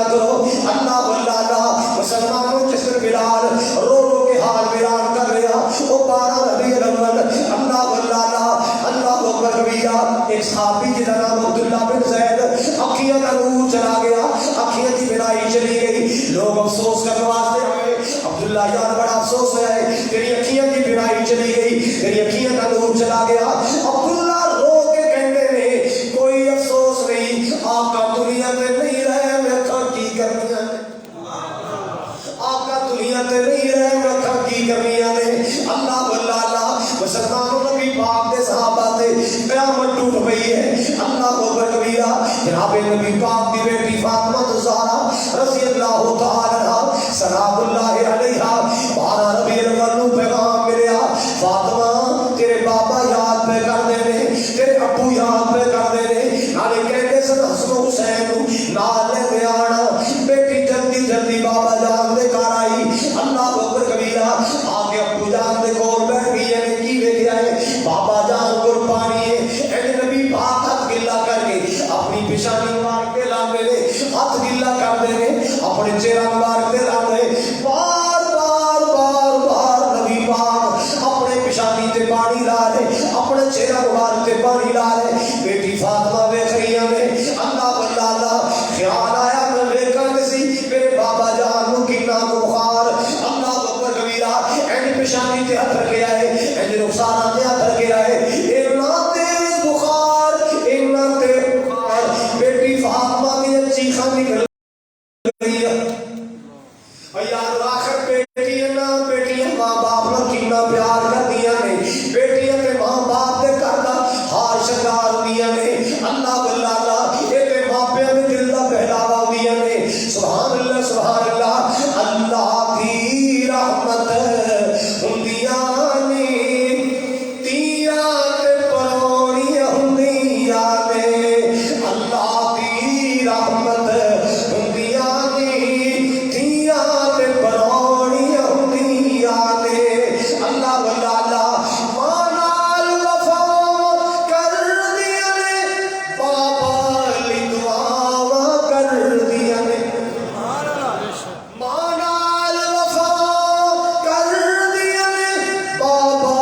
نہ کرو. اللہ اللہ مسلمانوں جسر بلال رو رو کے حال بیان کر رہا. وہ 12 ربیع الاول اللہ اللہ اکبر کبیرہ. ایک صحابی جنہا نام عبداللہ بن زید, اکھیاں کا نور چلا گیا, اکھیاں کی بینائی چلی گئی. لوگ افسوس کرنے واسطے آئے, عبداللہ یار بڑا افسوس ہے, تیری اکھیاں کی بینائی چلی گئی, تیری اکھیاں کا نور چلا گیا. عبداللہ رو کے کہنے میں کوئی افسوس نہیں, آقا دنیا میں نہیں رہے میں کی کرنی ہے, آقا دنیا تے نہیں رہے میں کی کرنی ہے. اللہ مسلمانوں نبی پاک دے صحابہ تے قیامت ٹوٹ پئی ہے. اللہ اکبر کبیرہ. جناب نبی پاک دی بیٹی فاطمہ الزہرا رضی اللہ تعالی عنہا سلام اللہ علیہا 12 ربیع الاول نو پیغام ملیا, فاطمہ تیرے بابا یاد پہ کر دے نے, تیرے ابو یاد پہ کر دے نے, نالے کہتے سن حسن و حسین نو نال لے آنا. بیٹی جلدی جلدی بابا جان دے گھر آئی. اللہ اکبر کبیرہ. آگے ابو جان دے کول بیٹھ گئی ہے, کی ویکھ آئے بابا جان قربانی ہے. اے نبی پاک ہاتھ گلا کر کے اپنی پیشانی مار کے لاندے نے, ہاتھ گلا کر دے نے, اپنے چہرہ مار کے لاندے. بار بار بار بار نبی پاک اپنے پیشانی تے پانی لا رہے, اپنے چہرہ مار تے پانی لا رہے. بیٹی فاطمہ ویکھ رہی ہے. اللہ خیال آیا میں ویکھاں سی میرے بابا جان نو کتنا بخار. اللہ اکبر کبیرہ. اینی پیشانی تے ہتھ رکھے آئے, اینی رخسانہ تے ہتھ رکھے آئے, اینا تیز بخار, اینا تیز بخار. بیٹی فاطمہ دی چیخاں نکل گئی ہے. یار آخر بیٹی نا بیٹیاں ماں باپ نال کتنا پیار کردیاں نے, بیٹیاں تے ماں باپ دے گھر دا ہار شنگار ہوندیاں نے. اللہ اے تے ماپیاں دے دل دا بہلاوا ہوندیاں نے. سبحان اللہ سبحان اللہ. اللہ دی رحمت ہوندیاں نے, تیاں تے پرونیاں ہوندیاں نے. اللہ دی رحمت ہوندیاں نے, تیاں تے پرونیاں ہوندیاں نے. اللہ ماں نال وفا کر دیاں نے, بابا لی دعاواں کر دیاں نے. ماں نال وفا کر دیاں نے, بابا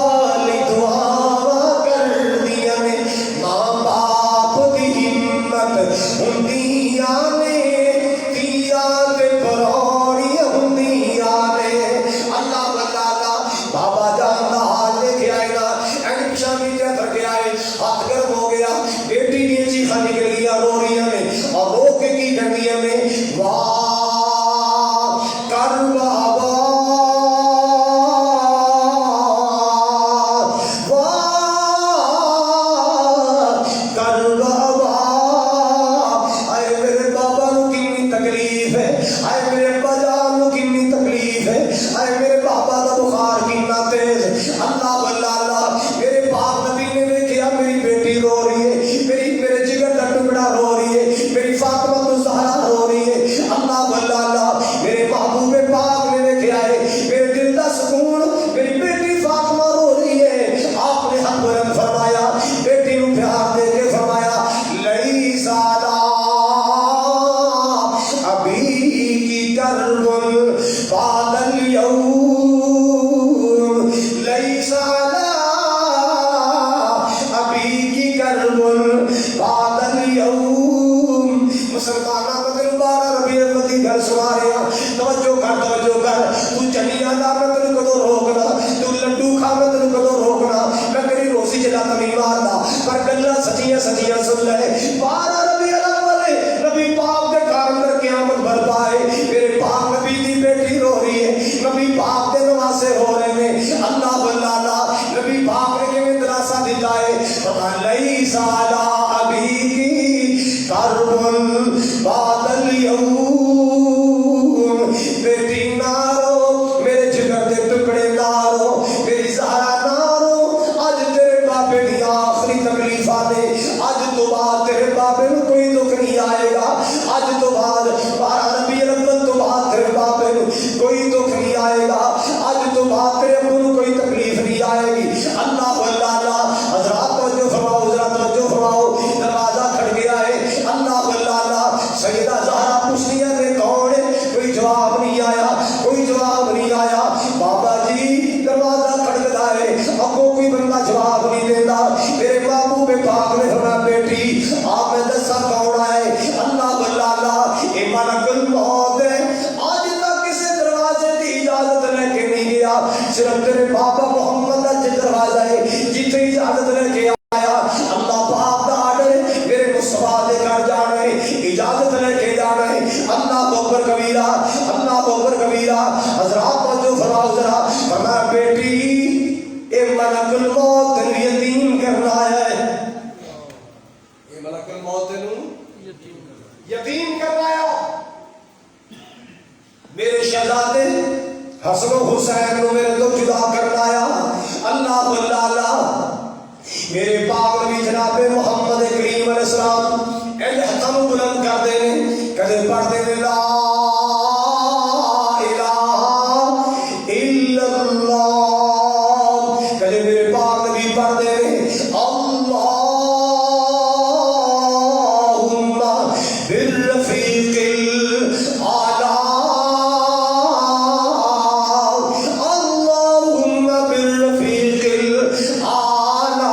لی دعاواں کر دیاں نے. ماں باپ دی ہمت ہوندیاں نے, تیاں تے پرونیاں ہوندیاں نے. اللہ بابا جان دا حال لے کے آئے نا, اینی پیشانی تے ہتھ رکھے آئے, ہاتھ گرم ہو گیا. بیٹی دی چیخاں نکل گیا, رو رہی ہیں اور رو کے کی کہتی ہیں, واہ کر بابا, واہ کر بابا. اے میرے بابا نو کتنی تکلیف ہے, اے میرے ابا جان نو کتنی تکلیف ہے, اے میرے بابا دا بخار کتنا تیز. اللہ میرے پاک نبی نے دیکھا میری بیٹی رو رہی ہے, میرے جگر کا ٹکڑا رو رہی ہے, میری فاطمہ الزہرا رو رہی ہے. اللہ میرے محبوب پاک نے دیکھا ہے میرے دل کا سکون, میری بیٹی فاطمہ رو رہی ہے. آپ نے ہاتھ بلند فرمایا, بیٹی نو پیار دے کے فرمایا, لئی سالا ابھی کی کربل بعد الیوم, لئی سالا ابھی کی کربل بعد الیوم. مسلمانہ مدر 12 ربیع الاول دی گل سنا رہا, توجہ کر, تو چلی آنا میں تینوں کدوں روکنا, تو لڈو کھا میں تینوں کدوں روکنا, میں تیری روزی جلا نہیں مارنا, پر گلاں سچیاں سچیاں سن لے. 12 ربیع الاول نبی پاک دے گھر اندر قیامت برپا ہے. میرے پاک نبی دی بیٹی رو رہی ہے, نبی پاک دے نواسے ہو رہے ہیں. اللہ نبی پاک نے کیویں دلاسا دیتا ہے, لئی سالا ابھی کی کربل بعد الیوم. بیٹی نہ رو, میرے جگر دے ٹکڑے نہ رو, میری زہرا نہ رو. اج تیرے بابے دی آخری تکلیفاں نے, اج تو بعد تیرے بابے صرف تیرے بابا محمد دا دروازہ ہے جتنے اجازت لے کے آیا اللہ پاک دا آرڈر میرے مصطفیٰ دے گھر جانا ہے اجازت لے کے جانا ہے اللہ اکبر کبیرہ اللہ اکبر کبیرہ حضرات توجہ فرماؤ ذرا فرمایا بیٹی اے ملک الموت تینوں یتیم کرنا ہے اے ملک الموت تینوں یتیم کرنا ہے میرے شہزادے حسن و حسین کو میرے تو جدا کرنا ہے اللہ اللہ میرے پاک نبی جناب محمد کریم علیہ السلام اے ہتھوں بلند کر دینے کدے پڑھ دے لا الہ الا اللہ کدے میرے پاک نبی پڑھ دے اللہم بالرفیق الاعلی اللہم بالرفیق الاعلی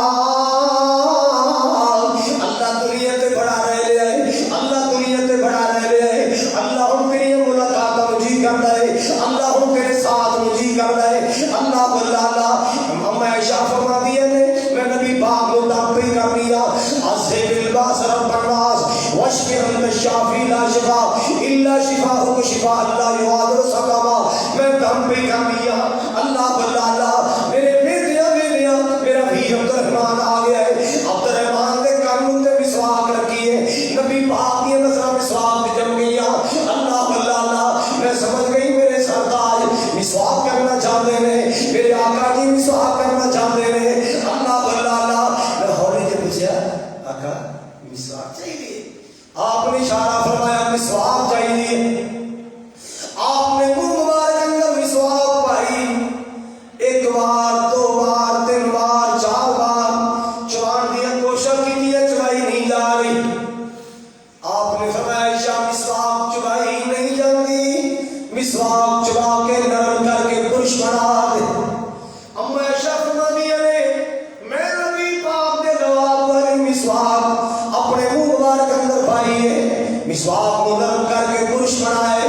اللہ دنیا تے بڑا رہ لیا ہے اللہ دنیا تے بڑا رہ لیا ہے اللہ ہم تیری ملاقات مجھے کرتا ہے اللہ ہم تیرے ساتھ مجھے کرتا ہے اللہ اللہ اما عائشہ فرماتی ہے میں نبی پاک کو دعوت کر دیا اذهب الباس رب الناس واشف انت الشافی لا شفا الا شفاءک شفاء لا یغادر سقما میں دم پہ کر دیا اللہ اللہ میرے بیٹیاں میرا بھی عبد الرحمن آ گیا ہے عبد الرحمن کے کانوں تے مسواک رکھی ہے نبی پاک کی نظر مسواک جم گئی اللہ اللہ میں سمجھ گئی میرے سرتاج مسواک کرنا چاہتے ہیں میرے آقا جی مسواک کرنا چاہتے ہیں اللہ اللہ میں ہولے سے پوچھا آقا مسواک چاہیے آپ نے اشارہ فرمایا مسواک چاہیے آپ نے منہ مبارک اندر مسواک پائی ایک بار دو بار تین بار چار بار چبان دیا کوشش کی دیا چبائی نہیں جا رہی آپ نے فرمایا عائشہ مسواک چبائی نہیں جاتی مسواک چبا کے نرم کر کے برش بنا دے اما عائشہ فرماتی ہے میں نبی پاک دے جواب والی مسواک اپنے منہ مبارک اندر پائی ہے مسواک کو نرم کر کے برش بنائے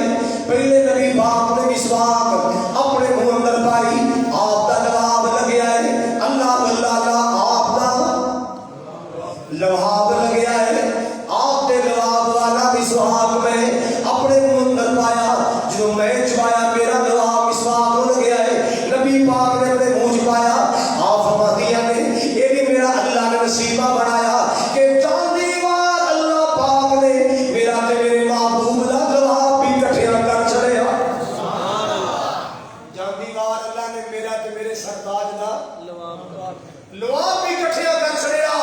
پہلے نبی پاک نے مسواک اپنے منہ اندر پائی آپ کا جواب لگ گیا ہے اللہ اللہ آپ کا لوہاب لگ گیا ہے آپ کے جواب والا مسواک میں اپنے منہ اندر پایا جو میں چبایا میرا جواب مسواک ہو لگ گیا ہے نبی پاک نے اپنے منہ چبایا آپ فرماتی ہیں یہ بھی میرا اللہ نے نصیبہ بنایا کہ چاندی وار اللہ پاک نے میرا تے میرے محبوب دا جواب بھی کٹھیا کر چلیا چاندی وار اللہ نے میرا تے میرے سرتاج دا لواب بھی کٹھیا کر چلیا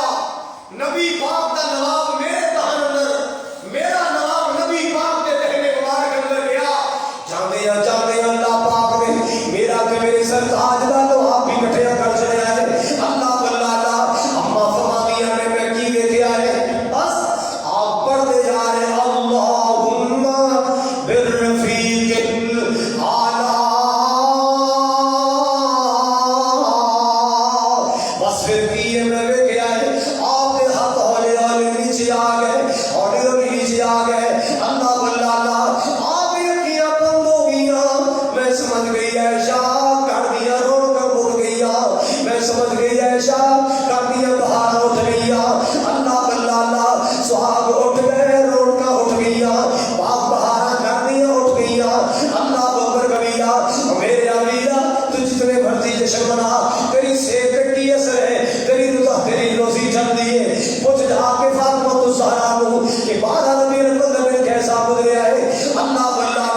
نبی پاک دا نواب میرے دہن اندر میرا نواب نبی پاک کے دہنے مبارک اندر گیا جاندے اللہ پاک نے میرا تے میرے سرتاج دا لواب بھی کٹھیا کر چلیا ہے اللہ اللہ اما فرمایا نے میں کی دیکھے آئے بس آپ پڑھتے جا رہے اللہم بالرفیق الاعلی بس پھر کیے میں دیکھے آئے آپ کے ہاتھ ہولے ہولے نیچے آ گئے ہولے ہولے نیچے آ گئے اللہ اللہ آپ یہ کیا بند ہو گیا میں سمجھ گئی عائشہ کر دیا روڑ کر بھول گیا میں سمجھ گئی عائشہ کر دیا بہار اٹھ گیا اللہ اللہ سہاگ اٹھ گئے روڑ کا اٹھ گیا باپ بہارا کر دیا اٹھ گیا اللہ بکر کبیرہ میرے امیرہ تو جتنے بھرتی جشن بنا تیری صحت کی اثر ہے تیری رضا تیری روزی چل دی ہے پوچھ جا کے فاطمہ الزہرا کو کہ بارہ نبی رحمت میں کیسا گزریا ہے اللہ اللہ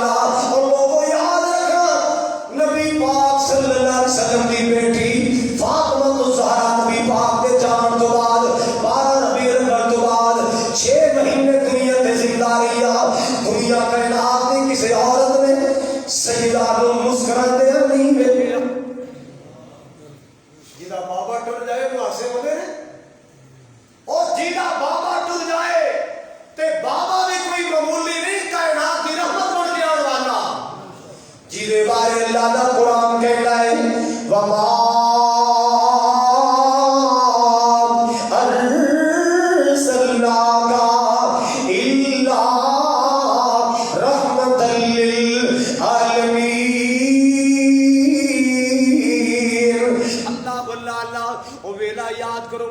اور لوگوں یاد رکھا نبی پاک صلی اللہ علیہ وسلم کی بیٹی فاطمہ الزہرا نبی پاک کے جان تو بعد 12 ربیع الاول تو بعد 6 مہینے دنیا تے زندہ رہیا دنیا کائنات میں کسی عورت نے سیدہ نو مسکراتے نہیں ویکھیا جیدا بابا ٹر جائے وہ ہاسے ہوندے نے اور جیدا بابا ٹر جائے تے بابا بھی کوئی معمولی نہیں کائنات کی رحمت بن کے آنے والا جیدے بارے اللہ دا قرآن کہتا ہے وما للعالمين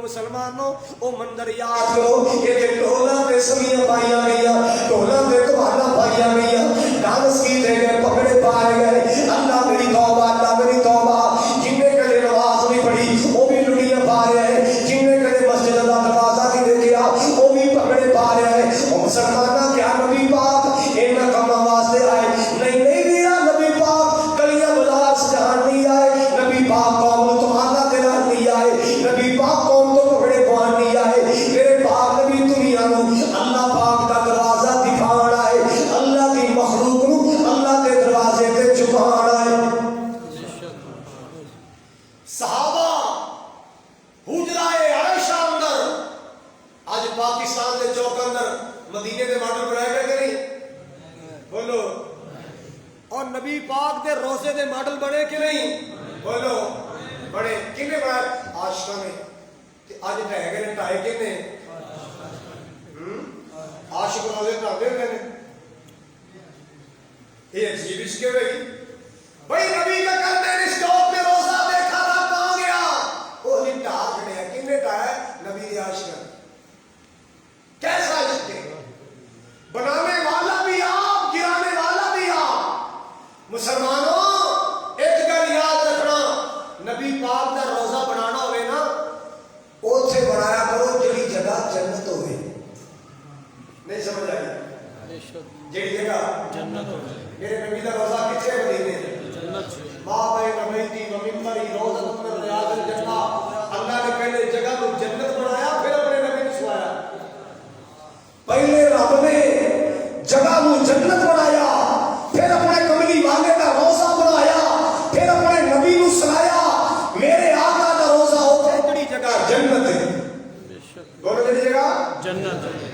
مسلمانوں او منظر یاد کرو کہ ٹولا تے سمیاں پائیاں گئیاں ٹولا تے کمانا پائیاں گئیاں ڈانس کیتے گئے پکڑے پائے گئے اللہ میری توبہ اللہ میری توبہ جن نے کدے نماز نہیں پڑھی وہ بھی لڑیاں پا رہے ہیں جن نے کدے مسجد اللہ دروازہ نہیں دیکھا وہ بھی پکڑے پا رہے ہیں اور مسلمانہ کیا نبی پاک انہاں کماں واسطے آئے نہیں نہیں دیا نبی پاک گلیاں بازار سجان نہیں آئے نبی پاک قوم تمہارا دلان نہیں آئے نبی پاک قوم تو پکڑے پوان نہیں آئے میرے پاک نبی دنیا نو اللہ پاک کا دروازہ دکھان آئے اللہ کی مخلوق نو اللہ کے دروازے تے چکان آئے صحابہ حجرائے عائشہ اندر آج پاکستان دے چوک اندر مدینے دے ماڈل بنائے گئے کہ نہیں بولو اور نبی پاک دے روزے دے ماڈل بنے کہ نہیں بولو بڑے کنے بنائے عاشقہ نے کہ آج رہ گئے ٹائے کنے عاشق روزے ٹھاتے ہیں یہ عجیب اس کے بھئی بھئی نبی کا کرتے ہیں اس ٹاپ میں روزہ دیکھا تھا کہاں گیا وہ نہیں ٹاپ نے کنے ٹائے نبی دی عاشقہ کیسا جتے بنانے والا بھی آپ گرانے والا بھی آپ مسلمانوں ایک گل یاد رکھنا نبی پاک دا روزہ بنانا ہوئے نا اوتھے بنایا کرو جڑی جگہ جنت ہوئے نہیں سمجھ آئی جڑی جگہ جنت ہوئے میرے نبی دا روزہ کتنے مدینے ماں بین بیتی و ممبری روزہ من ریاض الجنہ اللہ نے پہلے جگہ کو جنت بنایا پھر اپنے نبی نے سوایا پہلے رب نے جگہ کو جنت بنایا پھر اپنے کملی والے کا روزہ بنایا پھر اپنے نبی کو سنایا میرے آقا کا روزہ ہوتا ہے بڑی جگہ جنت ہے بولو جڑی جگہ جنت ہے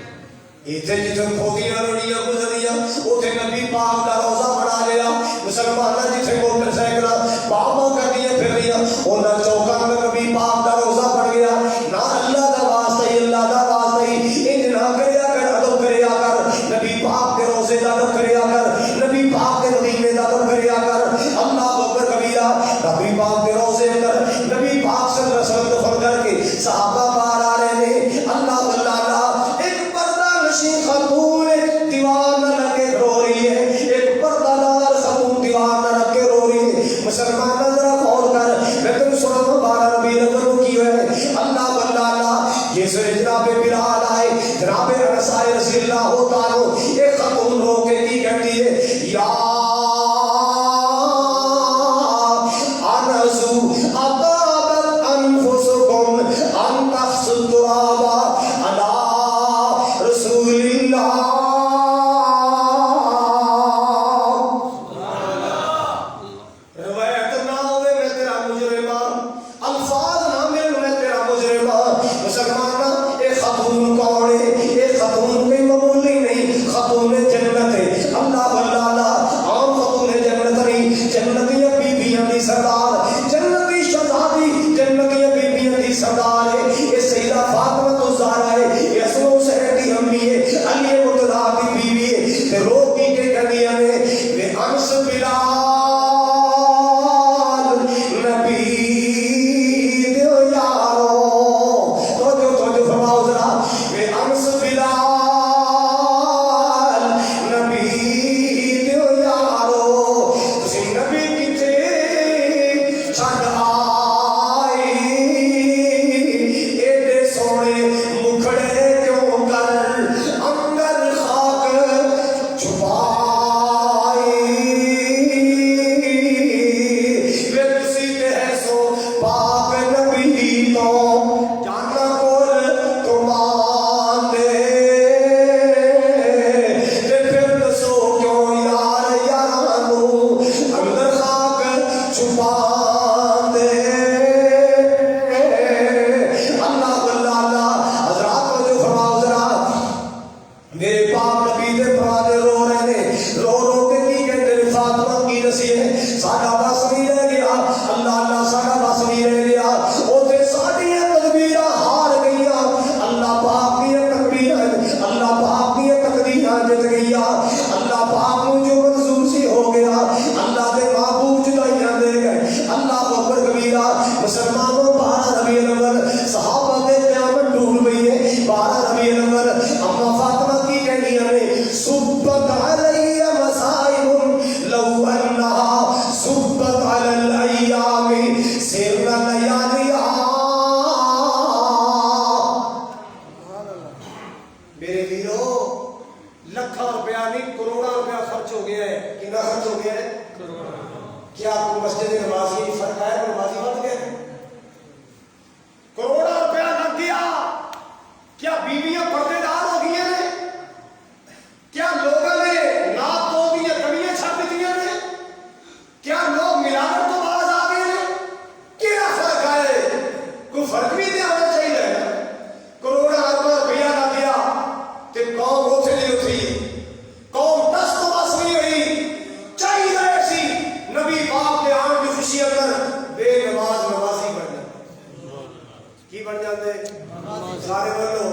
ایتھے جتھے کھوتیاں روڑیاں گزریاں اوتھے نبی پاک کا روزہ بنا لیا مسلماناں جتھے موٹر سائیکل بابا کردیاں پھر رہیاں انہاں چوکاں میں نبی پاک کا روزہ بن گیا نہ اللہ دا واسطہ ہی اللہ دا واسطہ ہی انج نہ کریا کر ادب کریا کر نبی پاک کے روزے دا ادب کریا کر نبی پاک کے مدینے دا ادب کریا کر اللہ اکبر کبیرہ نبی پاک کے روزے اندر نبی پاک صلی اللہ علیہ وسلم دفن کر کے صحابہ باہر آ رہے ہیں اللہ اللہ ایک پردہ نشین خاتون دیوار نہ لگے رو رہی ہے ایک پردہ دار خاتون دیوار نہ لگے رو رہی ہے مسلمان ذرا غور کر میں تم سنوں 12 ربیع الاول کی ہے اللہ اللہ یہ سورہ جناب بلال آئے جناب انس آئے رضی اللہ تعالی ایک خاتون رو کے کی کہتی ہے یا انس اطابت انفسکم ان تحسد ترابا علی رسول اللہ روایت نہ ہوئے میں تیرا مجرمہ الفاظ نہ مل میں تیرا مجرمہ مسلمانہ ایک خاتون کون ہے ایک خاتون کوئی معمولی نہیں خاتون جنت ہے اللہ اللہ عام خاتون جنت نہیں جنتیاں بیبیاں دی سردار جنتی شہزادی جنتیاں بیبیاں دی سردار ہے یہ سیدہ فاطمہ الزہرا ہے یہ حسن حسین کی امی ہے علی مرتضیٰ کی بیوی ہے تے روکی کے کنیاں نے وہ انس بلال نبی دیو یارو تو فرماؤ ذرا وہ انس بلال نبی دیو یارو تسی نبی کتے چھڈ آئی ایڈے سونے مکھڑے کیوں کر اندر خاک چھپائی وے تسی تے سو پاک نبی تو جانا کول تمان دے تے پھر دسو کیوں یار یارانو اندر خاک چھپان دے اللہ اللہ حضرات جو فرماؤ ذرا میرے پاک نبی دے پرانے رو رہے نے رو کے کی کہتے ہیں فاطمہ کی رسی ہے ساڑھا بس نہیں رہ گیا اللہ ساڑھا بس نہیں رہ گیا اوتے ساڑھیاں تدبیرہ ہار گئیاں اللہ پاک کی تکبیرہ اللہ پاک کی تقدیرہ جت گئیا اللہ پاک کو جو منظور سی ہو گیا اللہ دے محبوب جدائیاں دے گئے اللہ اکبر کبیرہ مسلمانوں 12 ربیع الاول صحابہ دے ہوئی ہے کیا آپ کو مسجد نمازی فرق ہے نمازی بن گئے کروڑوں روپیہ لگ گیا کیا بیویاں پردے دار ہو گئی ہیں کیا لوگوں نے ناپ تو دیا کمیاں چھاپ دیا نے کیا لوگ ملاوٹ تو باز آ گئے ہیں کیا فرق ہے کوئی فرق بھی نہیں آنا چاہیے کروڑوں اربوں روپیہ لگ گیا تے قوم اتنے نہیں اتری قوم دس تو بس نہیں ہوئی چاہیے ایسی نبی پاک کے آن کی خوشی اندر بے نماز نمازی بن جاتے کی بن جاتے سارے بولو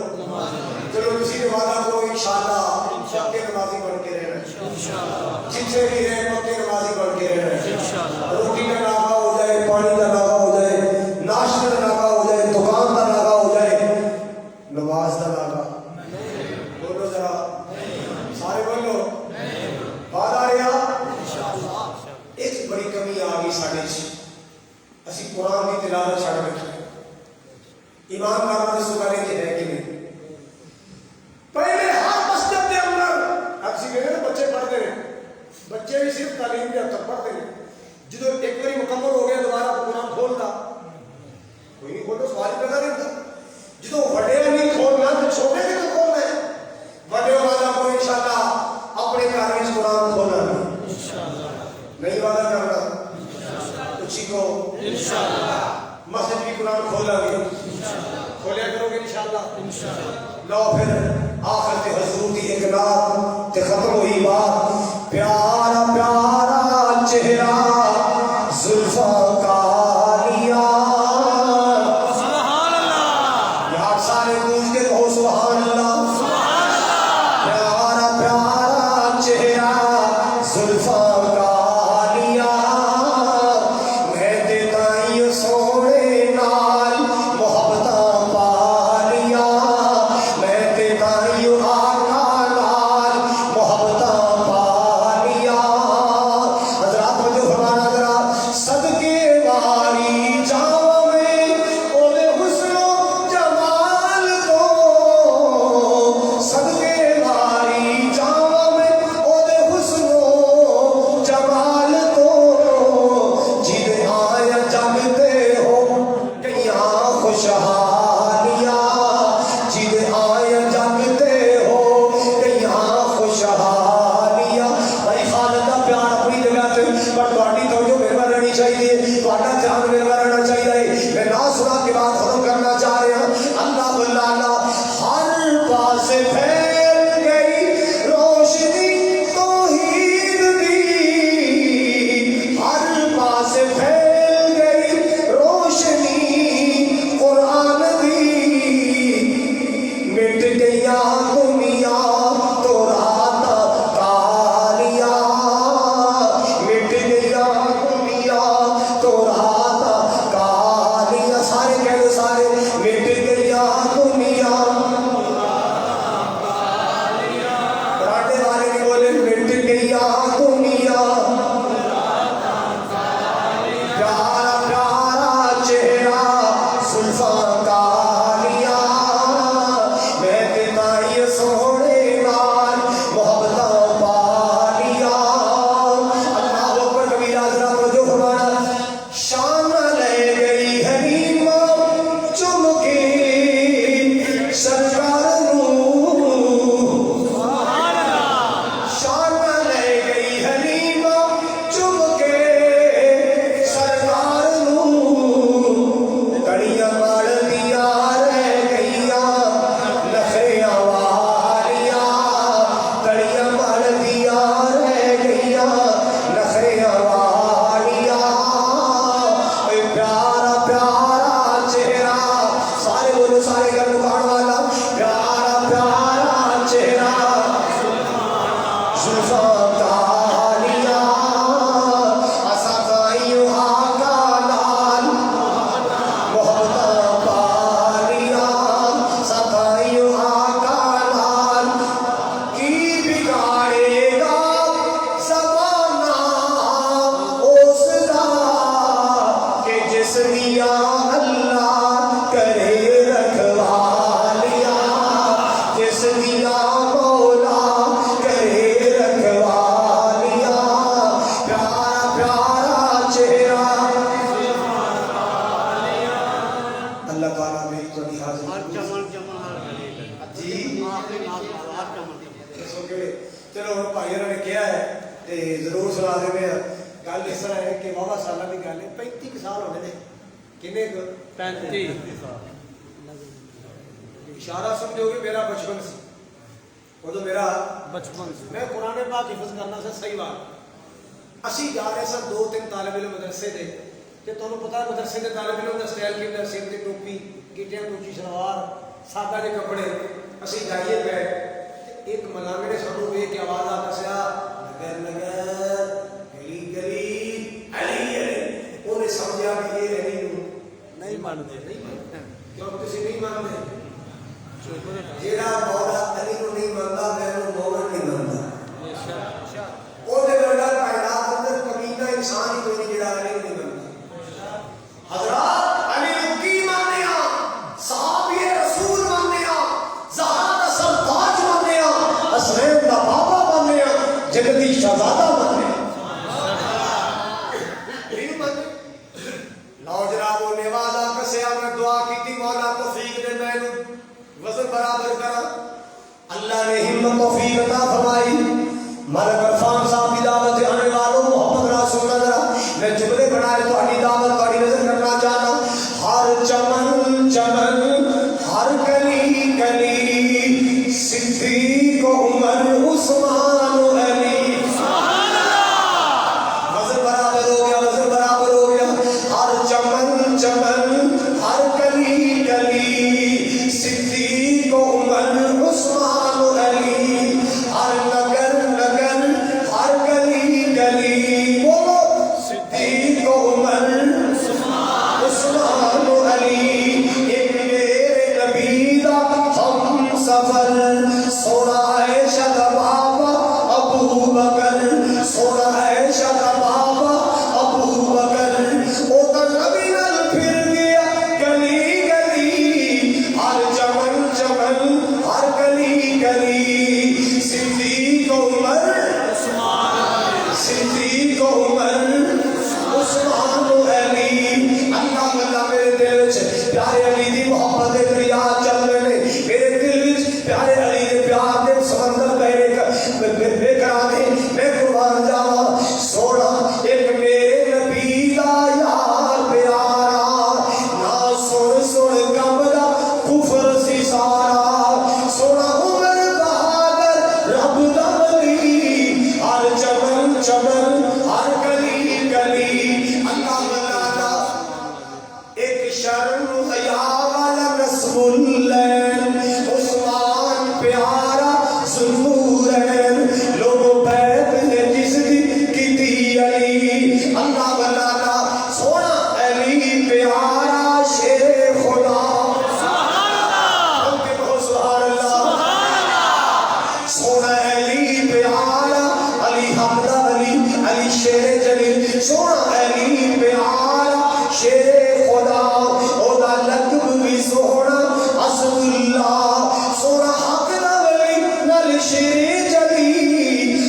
چلو کسی نمازہ کو انشاءاللہ پکے نمازی بن کے رہنا جتنے بھی رہے پکے نمازی بن کے رہنا روٹی کا ناغہ ہو جائے پانی کا ناغہ ہو جائے ناشتے کا ناغہ ہو جائے دکان کا ناغہ ہو جائے نماز کا ناغہ بولو ذرا سارے بولو بات آ رہا ایک بڑی کمی آ گئی ساڑھے اسی قرآن کی تلاوت چھڑ بیٹھے ایمان مارنا سکھانے کے ہے کہ نہیں پہلے ہر مسجد کے اندر اب سی کہنے بچے پڑھتے ہیں بچے بھی صرف تعلیم کے تک پڑھتے ہیں جدو ایک باری مکمل ہو گیا دوبارہ قرآن کھولتا کوئی نہیں کھولتا سوال پیدا نہیں ہوتا جدو وڈے نہیں کھولنا تو چھوٹے بھی تو کھولنا ہے وڈے والا کو انشاءاللہ اپنے گھر میں قرآن کھولنا نہیں وعدہ کرنا اسی کو مسجد بھی قرآن کھولا گیا کھولیا کرو گے انشاءاللہ لو پھر آخر تے حضور کی ایک رات تے ختم ہوئی بات پیارا پیارا چہرہ زلفاں کا لیا سبحان اللہ یار سارے گونج کے کہو سبحان اللہ پیارا پیارا چہرہ زلفاں کا لیا میں دیتا ہی سونے نال محبتاں پا لیا میں دیتا ہی آقا نال محبتاں پا لیا حضرات جو فرما ضرور سنا دیں. گل اس طرح ہے کہ واہ سالوں کی گل ہے, 35 سال ہونے نے. کنے 35 سال. اشارہ سمجھو گے میرا بچپن سی, وہ تو میرا بچپن سی. میں قرآن پاک حفظ کرنا سا, صحیح بات. اسی جا رہے سن 2-3 طالب علم مدرسے دے, کہ تمہیں پتا ہے مدرسے کے طالب علم کا سٹائل کی ہوندا, سر تے ٹوپی, گیٹیاں ٹوچی شلوار, سادہ کے کپڑے. اسی جائیے پہ ایک ملانگے نے سانوں ویکھ کے آواز آ دسیا نگر نگر گلی گلی علی علی. انہیں سمجھا کہ یہ علی نہیں مانتے. کیوں تسی نہیں مانتے؟ جیڑا مولا علی کو نہیں مانتا میں مومن نہیں مانتا. وہ ورگا کائنات اندر کمینہ انسان ہی کوئی نہیں جیڑا علی کو نہیں مانتا. حضرات علی کو کی ماننے ہاں, صحابی رسول ماننے ہاں, زہرا دا سرتاج ماننے ہاں, حسنین دا بابا ماننے ہاں, جنتی شہزادہ ماننے ہاں. نہیں ماننے. لو جناب وہ نوازا کسیا میں دعا کی تھی مولا توفیق دے میں وزن برابر کرا. اللہ نے ہمت توفیق عطا فرمائی. ملک عرفان صاحب کی دعوت آنے والوں محمد رسول اللہ, میں جملے بنائے تو اپنی دعوت کا نظر کرنا چاہتا ہوں. ہر چمن چمن ہر گلی گلی صدیق عمر عثمان علی. وزن برابر ہو گیا, وزن برابر ہو گیا. ہر چمن چمن ہر گلی گلی صدیق عمر عثمان علی. ہر نگر نگر ہر گلی گلی بولو صدیق عمر عثمان علی. ایک میرے نبی دا ہم سفر سونا عائشہ دا بابا ابو بکر, سونا عائشہ دا بابا ابو بکر. او دا نبی نال پھر گیا گلی گلی, ہر چمن چمن ہر گلی گلی صدیق عمر صدیق عمر عثمان علی. اللہ اللہ میرے دل وچ پیارے علی دی محبت دے دریا چل رہے نے. میرے دل وچ پیارے علی دے پیار دے سمندر بے کرانے. میں قربان جاواں سونا ایک میرے نبی دا یار پیارا, نہ سن سن کمدا کفر سی سارا. سونا عمر بہادر رب دا ولی, ہر چمن چمن ہر گلی گلی. اللہ اللہ ایک شرم حیا والا نسب اللین عثمان پیارا ذوالنورین. لوگوں بیت نے جس دی کیتی علی. اللہ اللہ سونا علی پیارا شیر خدا. سبحان اللہ. سونا علی پیارا علی حمدہ علی علی شیر جلیل. سونا علی پیارا شیر خدا. او دا لقب بھی سونا اسد اللہ. سونا حق دا ولی نال شیر جلیل.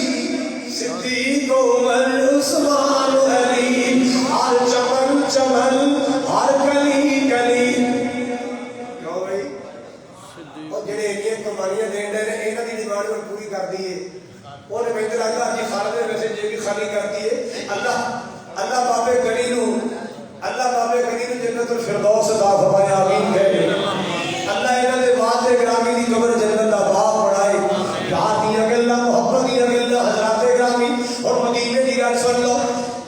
صدیق عمر عثمان علی. ہر چمن چمن ہر گلی گلی. کیوں بھائی اور جڑے یہ قربانیاں دین دے نے انہاں دی ڈیمانڈ کو پوری کر دیے. اور میں تے لگدا کہ خالد نے ویسے جے بھی خالی کر دیے. اللہ اللہ بابے گلی نو, اللہ بابے گلی نو جنت الفردوس عطا فرمائے. آمین کہے. اللہ انہاں دے واسطے گرامی دی قبر جنت دا باب بنائے. پیار دیاں گلاں محبت دیاں گلاں حضرات گرامی. اور مدینے دی گل سن لو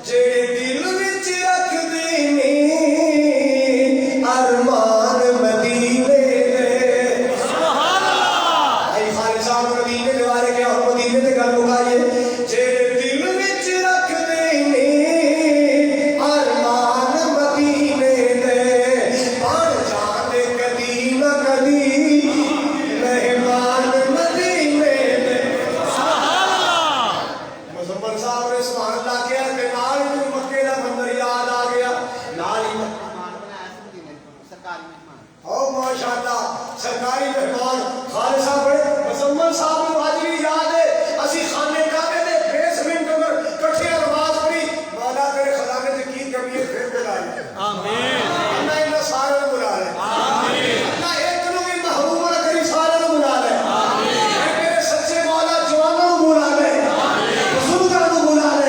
جڑے دل وچ رکھ دے نے ارمان مدینے دے. سبحان اللہ. اے خالد صاحب مدینے دے بارے کیا اور مدینے تے گل مکائیے. جڑے دل وچ رکھ دے نے ارمان مدینے دے, بن جاندے کدی نہ کدی مہمان مدینے دے. سبحان اللہ. مظفر صاحب نے سبحان اللہ کیا کہ نال ہی مکے دا منظر یاد آ گیا. نال ہی او ماشاءاللہ سرکاری مہمان خالد صاحب بڑے. مظفر صاحب نوں اج بھی یاد ہے اسی خانے کعبے دے بیسمنٹ اندر کٹھے نماز پڑھی. مولا تیرے خزانے تے کی کمی ہے پھر بلا لے. آمین. اللہ انہاں سارے نوں بلا لے. آمین. اللہ ایک نوں بھی محروم نہ کری, سارے نوں بلا لے. آمین. میرے سچے مولا جوانوں نوں بلا لے. آمین. بزرگاں نوں بلا لے.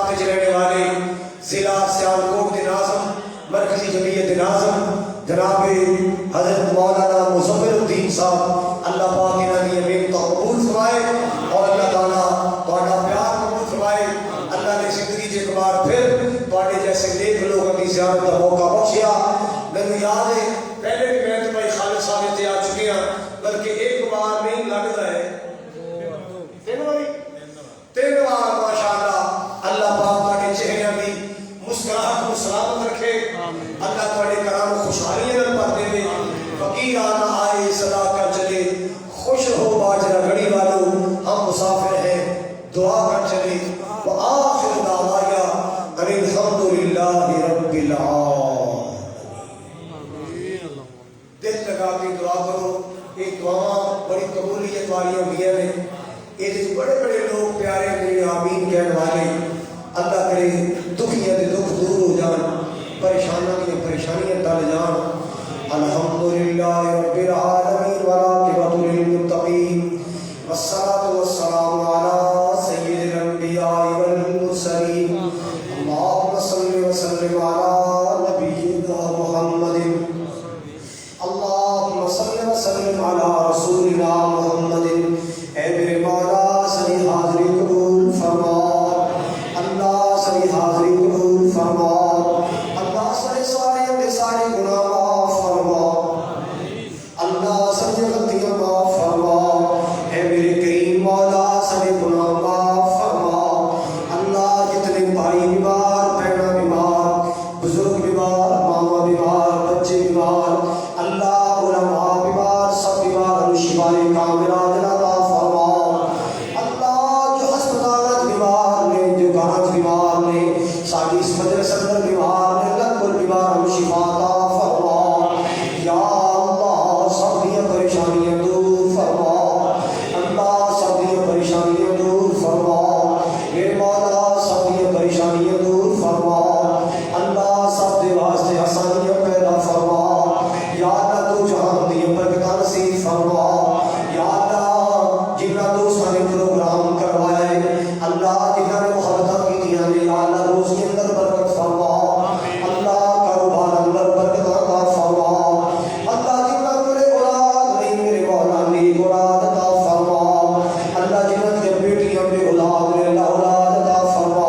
علاقے میں رہنے والے ضلع سیالکوٹ کے ناظم مرکزی جمعیت ناظم جناب حضرت مولانا مظفر الدین صاحب، اللہ پاک انہاں دی محنت قبول فرمائے اور اللہ تعالیٰ تہاڈا پیار قبول فرمائے۔ اللہ نے زندگی ایک بار پھر تہاڈے جیسے نیک لوگوں کی زیارت کا موقع بخشیا۔ مجھے یاد ہے پہلے بھی میں تو بھائی خالد صاحب تے آ چکے ہیں، بلکہ ایک بار نہیں لگتا ہے تین بار ماشاءاللہ۔ اللہ پاک تہاڈے چہرے کی مسکراہٹ کو سلامت رکھے، اللہ تہاڈے کرام خوشحالیاں نال بھر دے، فقیر آنا آئے صدا کر چلے، خوش رہو باجرہ گڑی والو، ہم مسافر ہیں دعا کر چلے، وآخر دعوایا ان الحمدللہ رب العالمین۔ دل لگا کے دعا کرو، یہ دعا بڑی قبولیت والی ہوئی ہیں، یہ بڑے بڑے لوگ پیارے میرے آمین کہنے والے، اللہ کرے دکھیاں دے دکھ دور ہو جان، پریشانیاں کی پریشانیاں ٹل جان۔ الحمدللہ رب العالمین والعاقبۃ للمتقین والصلاۃ والسلام علی سید الانبیاء والمرسلین اللہم صل وسلم علی نبینا محمد اللہم صل وسلم علی رسولنا محمد۔ اے میرے مولا صحیح حاضری قبول فرما، اللہ صحیح حاضری قبول فرما، اللہ صحیح سارے گناہ معاف فرما، اللہ ساری غلطیاں معاف فرما۔ اے میرے کریم مولا سارے گناہ معاف فرما، اللہ جتنے بھائی بیمار، بہنیں بیمار، بزرگ بیمار، ماما بیمار، بچے بیمار، اللہ علماء بیمار، سب بیمار شفائے کاملہ عطا فرما۔ اللہ جو ہسپتالات بیمار نے، جو گھرات بیمار نے، ساری اس مدرسے اندر بیمار نے، اللہ کل بیمار شفا عطا فرما۔ یا اللہ سب دی پریشانیاں دور فرما، اللہ سب دی پریشانیاں دور فرما، اے مولا سب دی پریشانیاں دور فرما، اللہ سب دے واسطے آسانیاں پیدا فرما۔ یا اللہ تو جہاں دی برکتاں نصیب فرما۔ یا اللہ جنہاں دوستاں نے پروگرام کروایا ہے، اللہ جنہاں نے محبتاں کیتیاں نے، یا اللہ روز کے اندر برکت فرما، اللہ کاروبار اندر برکت عطا فرما، اللہ جنہاں کو اولاد نہیں میرے مولا نیک اولاد عطا فرما، اللہ جنہاں کے بیٹیاں بے اولاد نے، اللہ اولاد عطا فرما،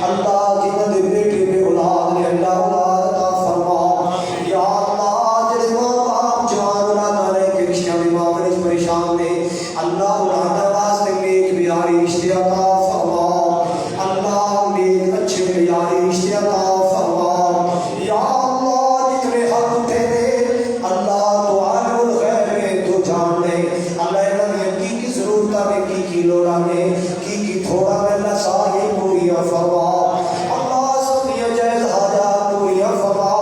اللہ جنہاں کے بیٹے بے اولاد نے، اللہ اولاد عطا فرما۔ یا اللہ جڑے ماں باپ جوان اولاد نے کہ رشتہ دی معاملے میں پریشان نے، اللہ اولاد واسطے نیک بیاری رشتے عطا فرما، اللہ نیک اچھے بیاری رشتے عطا فرما۔ یا اللہ جتنے حق اٹھے نے، اللہ تو عالم الغیب ہے، تو جان لے، اللہ انہاں دی کی ضرورتاں نے، کی لوڑاں نے، کی تھوڑا میں اللہ ساری پوریاں فرما، اللہ سب دی جائز حاجات پوریاں فرما،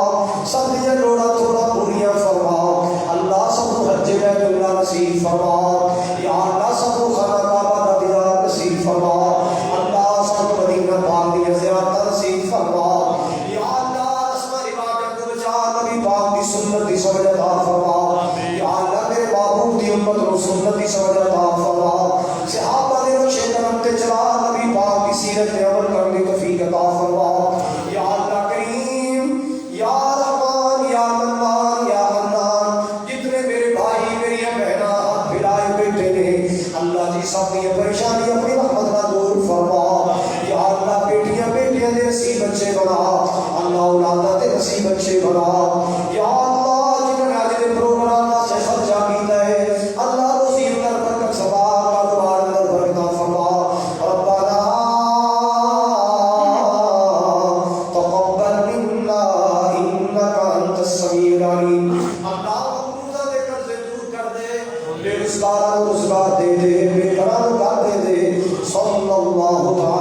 سب دی لوڑاں تھوڑا پوریاں فرما، اللہ سب کو حج بیت اللہ نصیب فرما۔ یا اللہ سب کو خانہ کعبہ کا دیدار نصیب فرما، اللہ سب کو مدینہ پاک دی زیارت نصیب فرما۔ یا اللہ رسم عبادت کو بچا، نبی پاک دی سنت دی سمجھ عطا فرما۔ یا اللہ میرے محبوب دی امت کو سنت دی سمجھ عطا فرما، صحابہ نے نقشے قدم تے چلا، نبی پاک کی سیرت پہ عمل کرنے کی توفیق عطا فرما۔ یا اللہ کریم، یا رحمان، یا منان، یا حنان، جتنے میرے بھائی میری بہناں ہاتھ پھیلائے بیٹھے نے، اللہ جی سب کی پریشانی اپنی رحمت نہ دور فرما۔ یا اللہ بیٹیاں دے نصیب بچے بنا، اللہ اولاداں دے نصیب بچے بنا۔ یا اللہ جنہوں نے آج دے پروگرام سے خرچہ کیتا ہے، اللہ روزی اندر برکت فرما، کاروبار اندر برکت فرما۔ ربنا تقبل منا انک انت السمیع العلیم۔ اللہ مقروضہ دے قرضے دور کر دے، بے روزگاراں کو روزگار دے دے، بے گھراں کو گھر دے دے۔ صلی اللہ تعالی